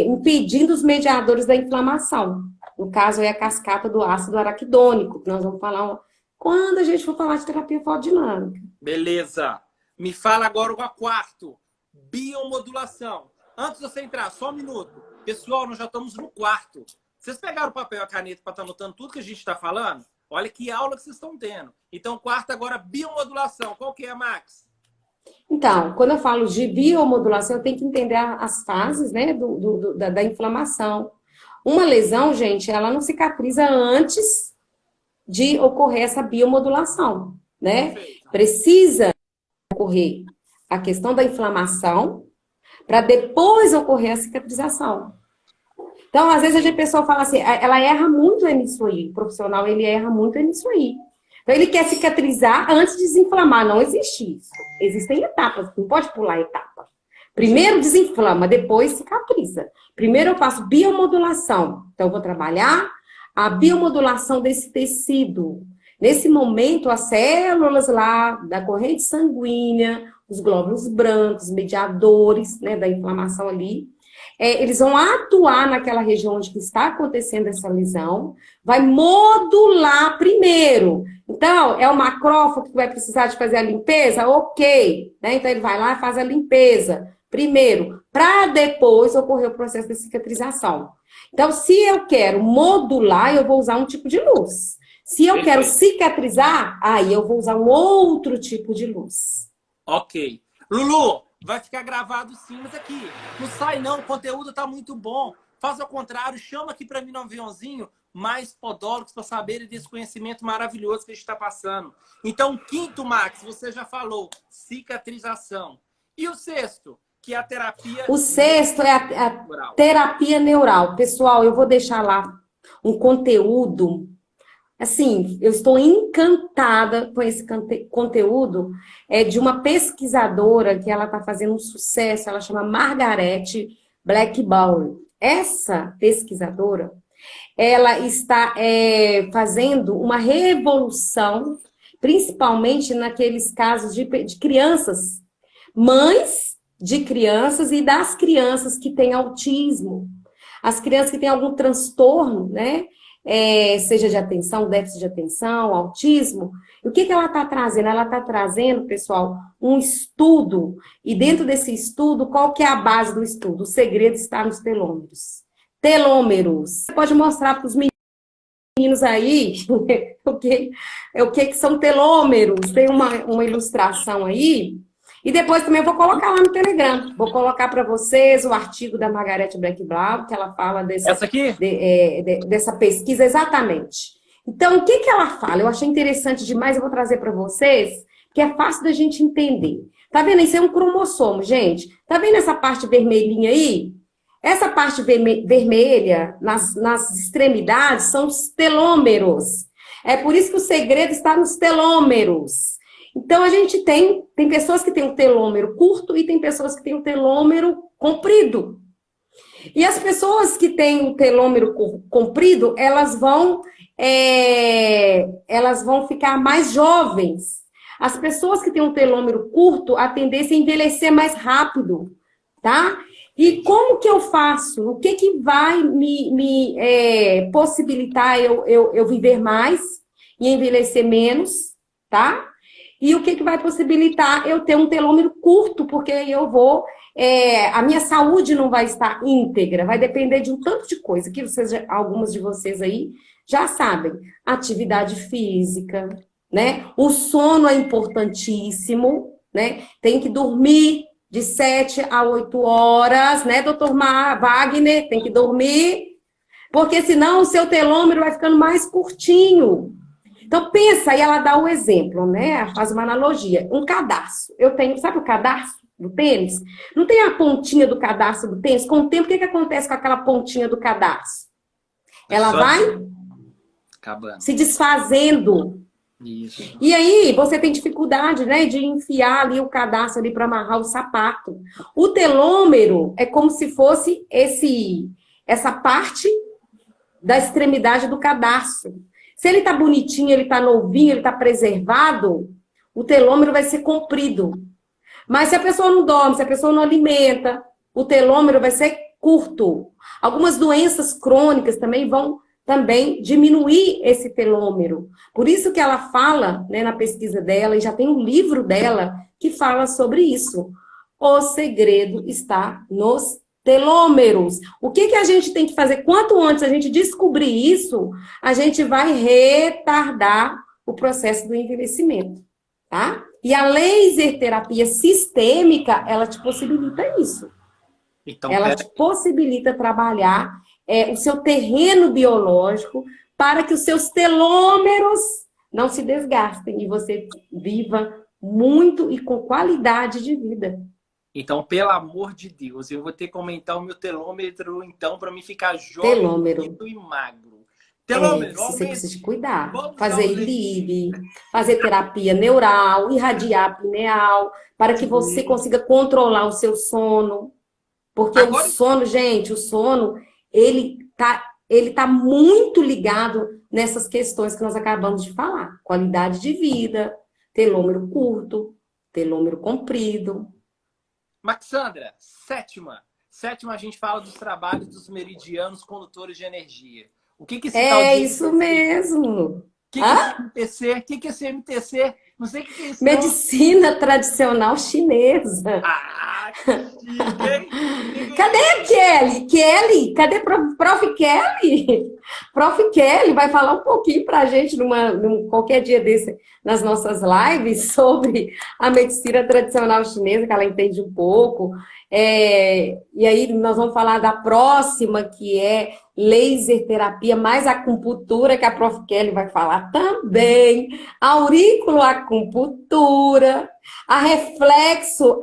impedindo os mediadores da inflamação. No caso, é a cascata do ácido araquidônico, que nós vamos falar quando a gente for falar de terapia fotodinâmica. Beleza. Me fala agora o quarto. Biomodulação. Antes de você entrar, só um minuto. Pessoal, nós já estamos no quarto. Vocês pegaram o papel e a caneta para estar anotando tudo que a gente está falando? Olha que aula que vocês estão tendo. Então, quarto agora, biomodulação. Qual que é, Max? Então, quando eu falo de biomodulação, eu tenho que entender as fases, né, da inflamação. Uma lesão, gente, ela não cicatriza antes de ocorrer essa biomodulação, né? Precisa ocorrer a questão da inflamação para depois ocorrer a cicatrização. Então, às vezes a pessoa fala assim, ela erra muito nisso aí, o profissional, ele erra muito nisso aí. Então, ele quer cicatrizar antes de desinflamar. Não existe isso. Existem etapas, não pode pular etapa. Primeiro desinflama, depois cicatriza. Primeiro eu faço biomodulação. Então, eu vou trabalhar a biomodulação desse tecido. Nesse momento, as células lá da corrente sanguínea, os glóbulos brancos, mediadores, né, da inflamação ali, eles vão atuar naquela região onde está acontecendo essa lesão, vai modular primeiro. Então, é o macrófago que vai precisar de fazer a limpeza? Ok. Né? Então, ele vai lá e faz a limpeza primeiro, para depois ocorrer o processo de cicatrização. Então, se eu quero modular, eu vou usar um tipo de luz. Se eu quero cicatrizar, aí eu vou usar um outro tipo de luz. Ok. Lulu, vai ficar gravado sim, mas aqui, não sai não, o conteúdo tá muito bom. Faz ao contrário, chama aqui para mim no aviãozinho mais podólogos para saberem desse conhecimento maravilhoso que a gente está passando. Então, quinto, Max, você já falou, cicatrização. E o sexto, que é a terapia... O sexto é a terapia neural. Pessoal, eu vou deixar lá um conteúdo... Assim, eu estou encantada com esse conteúdo de uma pesquisadora que ela está fazendo um sucesso, ela chama Margaret Blackburn. Essa pesquisadora, ela está fazendo uma revolução, principalmente naqueles casos de crianças, mães de crianças e das crianças que têm autismo, as crianças que têm algum transtorno, né? Seja de atenção, déficit de atenção, autismo. E o que ela está trazendo? Ela está trazendo, pessoal, um estudo. E dentro desse estudo, qual que é a base do estudo? O segredo está nos telômeros. Telômeros. Você pode mostrar para os meninos aí o que são telômeros. Tem uma ilustração aí. E depois também eu vou colocar lá no Telegram. Vou colocar para vocês o artigo da Margaret Blackburn, que ela fala Essa aqui? dessa pesquisa, exatamente. Então, o que ela fala? Eu achei interessante demais, eu vou trazer para vocês, que é fácil da gente entender. Tá vendo? Isso é um cromossomo, gente. Tá vendo essa parte vermelhinha aí? Essa parte vermelha, nas extremidades, são os telômeros. É por isso que o segredo está nos telômeros. Então, a gente tem pessoas que têm um telômero curto e tem pessoas que têm um telômero comprido. E as pessoas que têm um telômero comprido, elas vão ficar mais jovens. As pessoas que têm um telômero curto, a tendência é envelhecer mais rápido, tá? E como que eu faço? O que que vai me possibilitar eu viver mais e envelhecer menos, tá? E o que que vai possibilitar eu ter um telômero curto, porque eu vou... a minha saúde não vai estar íntegra, vai depender de um tanto de coisa, que algumas de vocês aí já sabem. Atividade física, né? O sono é importantíssimo, né? Tem que dormir de 7 a 8 horas, né, doutor Wagner? Tem que dormir, porque senão o seu telômero vai ficando mais curtinho. Então, pensa, e ela dá o exemplo, né? Faz uma analogia. Um cadarço. Eu tenho, sabe o cadarço do tênis? Não tem a pontinha do cadarço do tênis? Com o tempo, o que acontece com aquela pontinha do cadarço? Ela vai acabando, se desfazendo. Isso. E aí, você tem dificuldade, né, de enfiar ali o cadarço ali para amarrar o sapato. O telômero é como se fosse essa parte da extremidade do cadarço. Se ele tá bonitinho, ele tá novinho, ele tá preservado, o telômero vai ser comprido. Mas se a pessoa não dorme, se a pessoa não alimenta, o telômero vai ser curto. Algumas doenças crônicas também vão diminuir esse telômero. Por isso que ela fala, né, na pesquisa dela, e já tem um livro dela que fala sobre isso. O segredo está nos telômeros. O que a gente tem que fazer? Quanto antes a gente descobrir isso, a gente vai retardar o processo do envelhecimento, tá? E a laser terapia sistêmica, ela te possibilita isso. Então, ela te possibilita trabalhar o seu terreno biológico para que os seus telômeros não se desgastem e você viva muito e com qualidade de vida. Então, pelo amor de Deus, eu vou ter que aumentar o meu telômetro, então, para me ficar jovem, bonito e magro. Telômetro, você precisa cuidar. Fazer ILIB, fazer terapia neural, irradiar pineal, para que você consiga controlar o seu sono. Porque agora, o sono, gente, ele tá muito ligado nessas questões que nós acabamos de falar. Qualidade de vida, telômero curto, telômero comprido. Maxandra, sétima a gente fala dos trabalhos dos meridianos condutores de energia. O que esse tal de MTC? Isso mesmo. O que é MTC? O que esse MTC? Não sei o que é isso. Medicina tradicional chinesa. Ah, que chique. Cadê a Kelly? Kelly? Cadê Prof. Kelly? Prof. Kelly vai falar um pouquinho pra gente qualquer dia desse, nas nossas lives, sobre a medicina tradicional chinesa, que ela entende um pouco. E aí nós vamos falar da próxima, que é laser terapia, mais acupuntura, que a Prof. Kelly vai falar também, auriculoacupuntura, a reflexo,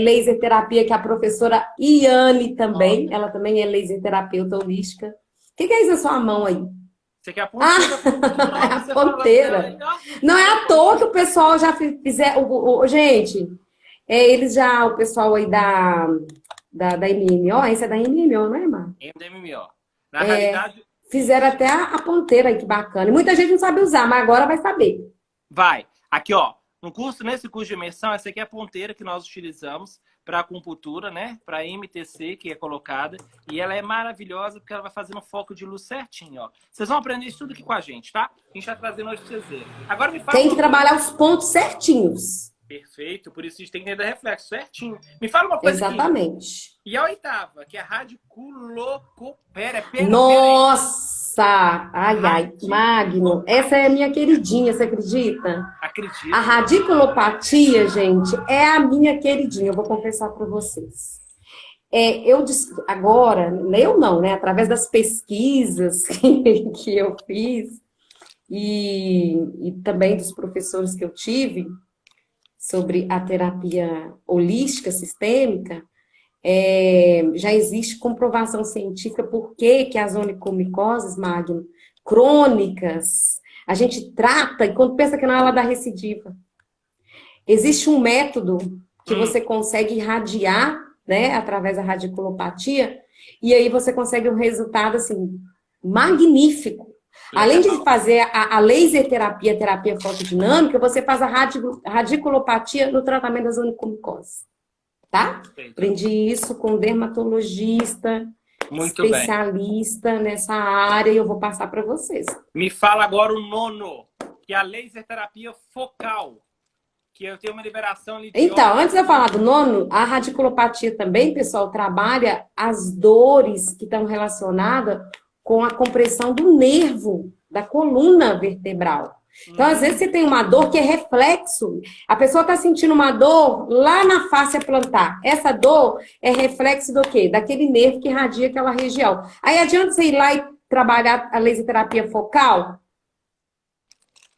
laser terapia, que a professora Iane também, ela também é laser terapeuta holística. O que é isso na sua mão aí? Você quer a ponteira? É a ponteira. Não é à toa que o pessoal já fizeram. Gente, o pessoal aí da MMO, esse é da MMO, não é, Mar? Da MMO. Na realidade... Fizeram até a ponteira aí, que bacana. E muita gente não sabe usar, mas agora vai saber. Vai. Aqui, ó. Nesse curso de imersão, essa aqui é a ponteira que nós utilizamos para acupuntura, né? Para MTC, que é colocada. E ela é maravilhosa porque ela vai fazendo foco de luz certinho, ó. Vocês vão aprender isso tudo aqui com a gente, tá? A gente tá trazendo hoje pra vocês verem. Agora me fala. Tem que trabalhar os pontos certinhos. Perfeito, por isso a gente tem que entender reflexo certinho. Me fala uma coisa. Exatamente. Aqui. E a oitava, que é a radiculopera. Nossa! Ai, Magno. Essa é a minha queridinha, você acredita? Acredito. A radiculopatia, gente, é a minha queridinha, eu vou confessar para vocês. Agora, eu não, né? Através das pesquisas que eu fiz e também dos professores que eu tive sobre a terapia holística sistêmica, já existe comprovação científica por que as onicomicoses, Magno, crônicas, a gente trata, e quando pensa que não, ela dá recidiva. Existe um método que você consegue irradiar, né, através da radiculopatia, e aí você consegue um resultado, assim, magnífico. Além Legal. de fazer a laser terapia, a terapia fotodinâmica, você faz a radiculopatia no tratamento das onicomicoses. Tá? Perfeito. Aprendi isso com um dermatologista, Muito bem. especialista nessa área, e eu vou passar para vocês. Me fala agora o nono, que é a laser terapia focal, que eu tenho uma liberação ali de Então, antes de eu falar do nono, a radiculopatia também, pessoal, trabalha as dores que estão relacionadas com a compressão do nervo da coluna vertebral. Então, às vezes, você tem uma dor que é reflexo. A pessoa está sentindo uma dor lá na fáscia plantar. Essa dor é reflexo do quê? Daquele nervo que irradia aquela região. Aí adianta você ir lá e trabalhar a laser terapia focal?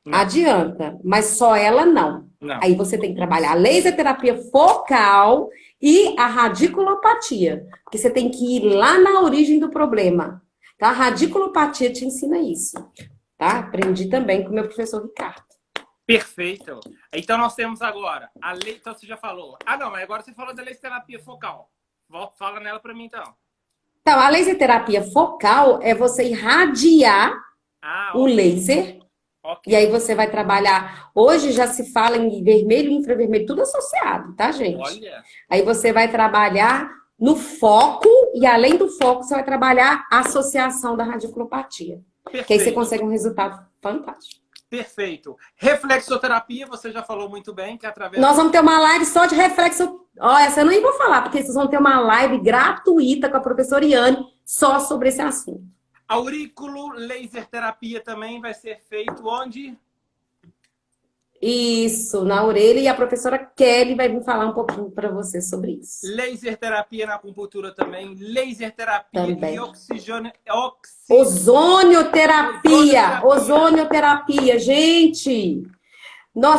Não. Adianta, mas só ela não. Não. Aí você tem que trabalhar a laser terapia focal e a radiculopatia. Porque você tem que ir lá na origem do problema. Tá? A radiculopatia te ensina isso. Tá? Aprendi também com o meu professor Ricardo. Perfeito. Então nós temos agora a lei. Então você já falou. Ah, não, mas agora você falou da laser terapia focal. Fala nela para mim então. Então, a laser terapia focal é você irradiar o ok. laser. Okay. E aí você vai trabalhar. Hoje já se fala em vermelho e infravermelho, tudo associado, tá, gente? Olha. Aí você vai trabalhar no foco, e além do foco, você vai trabalhar a associação da radiculopatia. Perfeito. Que aí você consegue um resultado fantástico. Perfeito. Reflexoterapia, você já falou muito bem, que é através... Nós vamos ter uma live só de reflexo. Ó, essa eu nem vou falar, porque vocês vão ter uma live gratuita com a professora Iane só sobre esse assunto. Aurículo laser terapia também vai ser feito onde? Isso, na orelha, e a professora Kelly vai vir falar um pouquinho para você sobre isso. Laser terapia na acupuntura também, laser terapia também. E ozonioterapia, gente.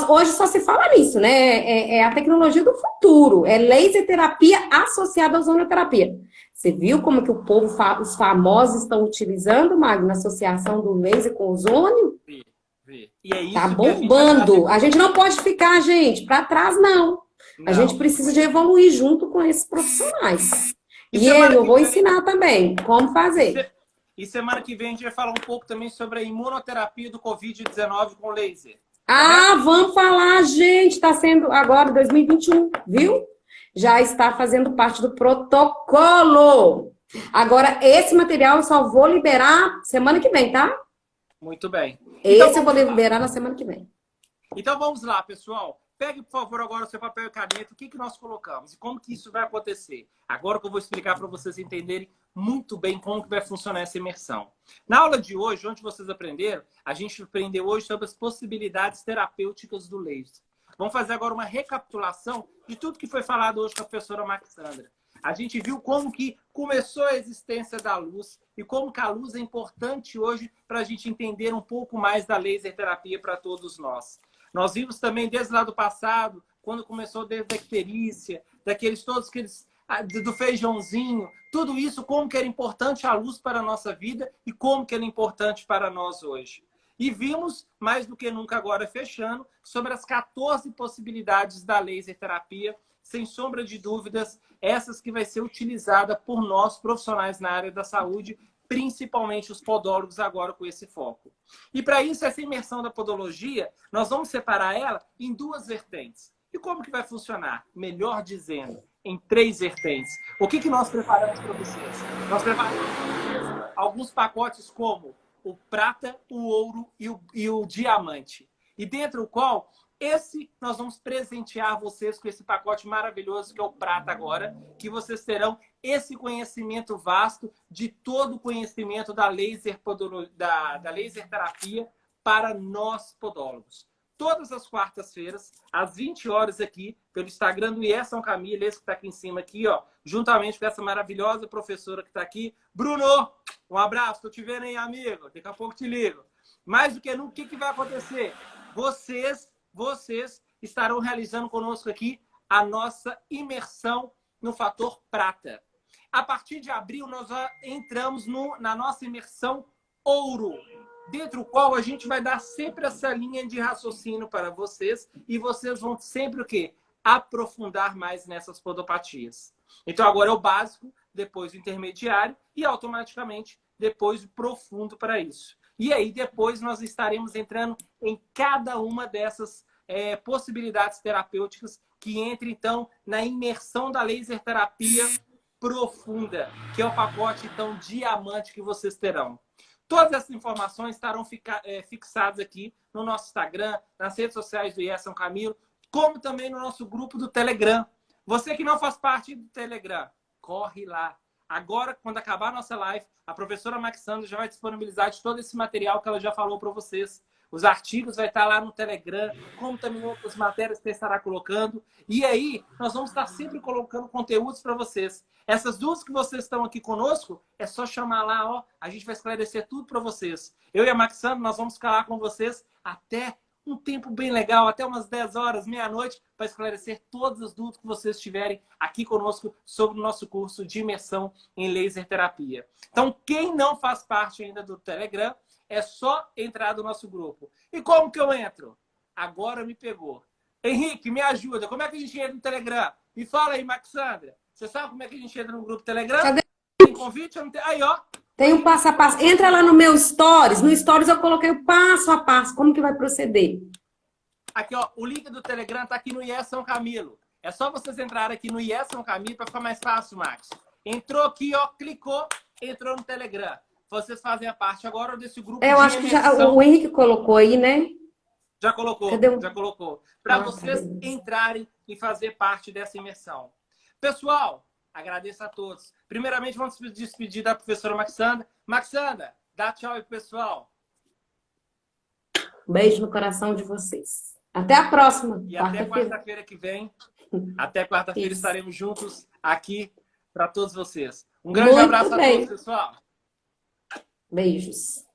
Hoje só se fala nisso, né? É a tecnologia do futuro. É laser terapia associada à ozonioterapia. Você viu como que o povo, os famosos estão utilizando, Magno, a associação do laser com ozônio? Sim. E é isso tá bombando. A gente não pode ficar, gente, para trás, não. A gente precisa de evoluir junto com esses profissionais. E eu vou ensinar também como fazer. E semana que vem a gente vai falar um pouco também sobre a imunoterapia do Covid-19 com laser. Vamos falar, gente. Está sendo agora 2021, viu? Já está fazendo parte do protocolo. Agora, esse material eu só vou liberar semana que vem, tá? Muito bem. Esse eu vou liberar na semana que vem. Então vamos lá, pessoal. Pegue, por favor, agora o seu papel e caneta. O que nós colocamos e como que isso vai acontecer? Agora que eu vou explicar para vocês entenderem muito bem como que vai funcionar essa imersão. Na aula de hoje, onde vocês aprenderam, a gente aprendeu hoje sobre as possibilidades terapêuticas do laser. Vamos fazer agora uma recapitulação de tudo que foi falado hoje com a professora Maxandra. A gente viu como que começou a existência da luz e como que a luz é importante hoje para a gente entender um pouco mais da laser terapia para todos nós. Nós vimos também desde lá do passado, quando começou desde a icterícia, do feijãozinho, tudo isso, como que era importante a luz para a nossa vida e como que era importante para nós hoje. E vimos, mais do que nunca agora fechando, sobre as 14 possibilidades da laser terapia, sem sombra de dúvidas, essas que vai ser utilizada por nós, profissionais na área da saúde, principalmente os podólogos agora com esse foco. E para isso, essa imersão da podologia, nós vamos separar ela em duas vertentes. E como que vai funcionar? Melhor dizendo, em 3 vertentes. O que nós preparamos para vocês? Nós preparamos alguns pacotes como o prata, o ouro e o diamante. E dentro do qual nós vamos presentear vocês com esse pacote maravilhoso que é o prata agora, que vocês terão esse conhecimento vasto de todo o conhecimento da laser terapia para nós podólogos. Todas as quartas-feiras, às 20 horas aqui, pelo Instagram do IE São Camilo, esse que está aqui em cima aqui, ó, juntamente com essa maravilhosa professora que está aqui. Bruno, um abraço, estou te vendo aí, amigo. Daqui a pouco te ligo. Mais do que nunca, o que vai acontecer? Vocês estarão realizando conosco aqui a nossa imersão no fator prata. A partir de abril, nós já entramos na nossa imersão ouro, dentro do qual a gente vai dar sempre essa linha de raciocínio para vocês e vocês vão sempre o quê? Aprofundar mais nessas podopatias. Então, agora é o básico, depois o intermediário e automaticamente depois o profundo para isso. E aí depois nós estaremos entrando em cada uma dessas possibilidades terapêuticas que entra, então, na imersão da laser terapia profunda, que é o pacote, então, diamante que vocês terão. Todas essas informações estarão fixadas aqui no nosso Instagram, nas redes sociais do IE São Camilo, como também no nosso grupo do Telegram. Você que não faz parte do Telegram, corre lá. Agora, quando acabar a nossa live, a professora Maxandra já vai disponibilizar de todo esse material que ela já falou para vocês. Os artigos vai estar lá no Telegram, como também outras matérias que ela estará colocando. E aí, nós vamos estar sempre colocando conteúdos para vocês. Essas duas que vocês estão aqui conosco, é só chamar lá, ó. A gente vai esclarecer tudo para vocês. Eu e a Maxandra, nós vamos ficar lá com vocês até um tempo bem legal, até umas 10 horas, meia-noite, para esclarecer todas as dúvidas que vocês tiverem aqui conosco sobre o nosso curso de imersão em laser terapia. Então, quem não faz parte ainda do Telegram, é só entrar no nosso grupo. E como que eu entro? Agora me pegou. Henrique, me ajuda. Como é que a gente entra no Telegram? Me fala aí, Maxandra. Você sabe como é que a gente entra no grupo Telegram? Cadê? Tem convite? Não tem... Aí, ó. Tem um passo a passo. Entra lá no meu Stories. No Stories eu coloquei o passo a passo. Como que vai proceder? Aqui, ó. O link do Telegram tá aqui no IE São Camilo. É só vocês entrarem aqui no IE São Camilo para ficar mais fácil, Max. Entrou aqui, ó. Clicou, entrou no Telegram. Vocês fazem a parte agora desse grupo de Eu acho que já, o Henrique colocou aí, né? Já colocou, já colocou. Para vocês entrarem e fazer parte dessa imersão. Pessoal, agradeço a todos. Primeiramente, vamos se despedir da professora Maxandra. Maxandra, dá tchau aí, pessoal. Beijo no coração de vocês. Até a próxima. E até quarta-feira que vem. Até quarta-feira estaremos juntos aqui para todos vocês. Um grande abraço a todos, pessoal. Beijos.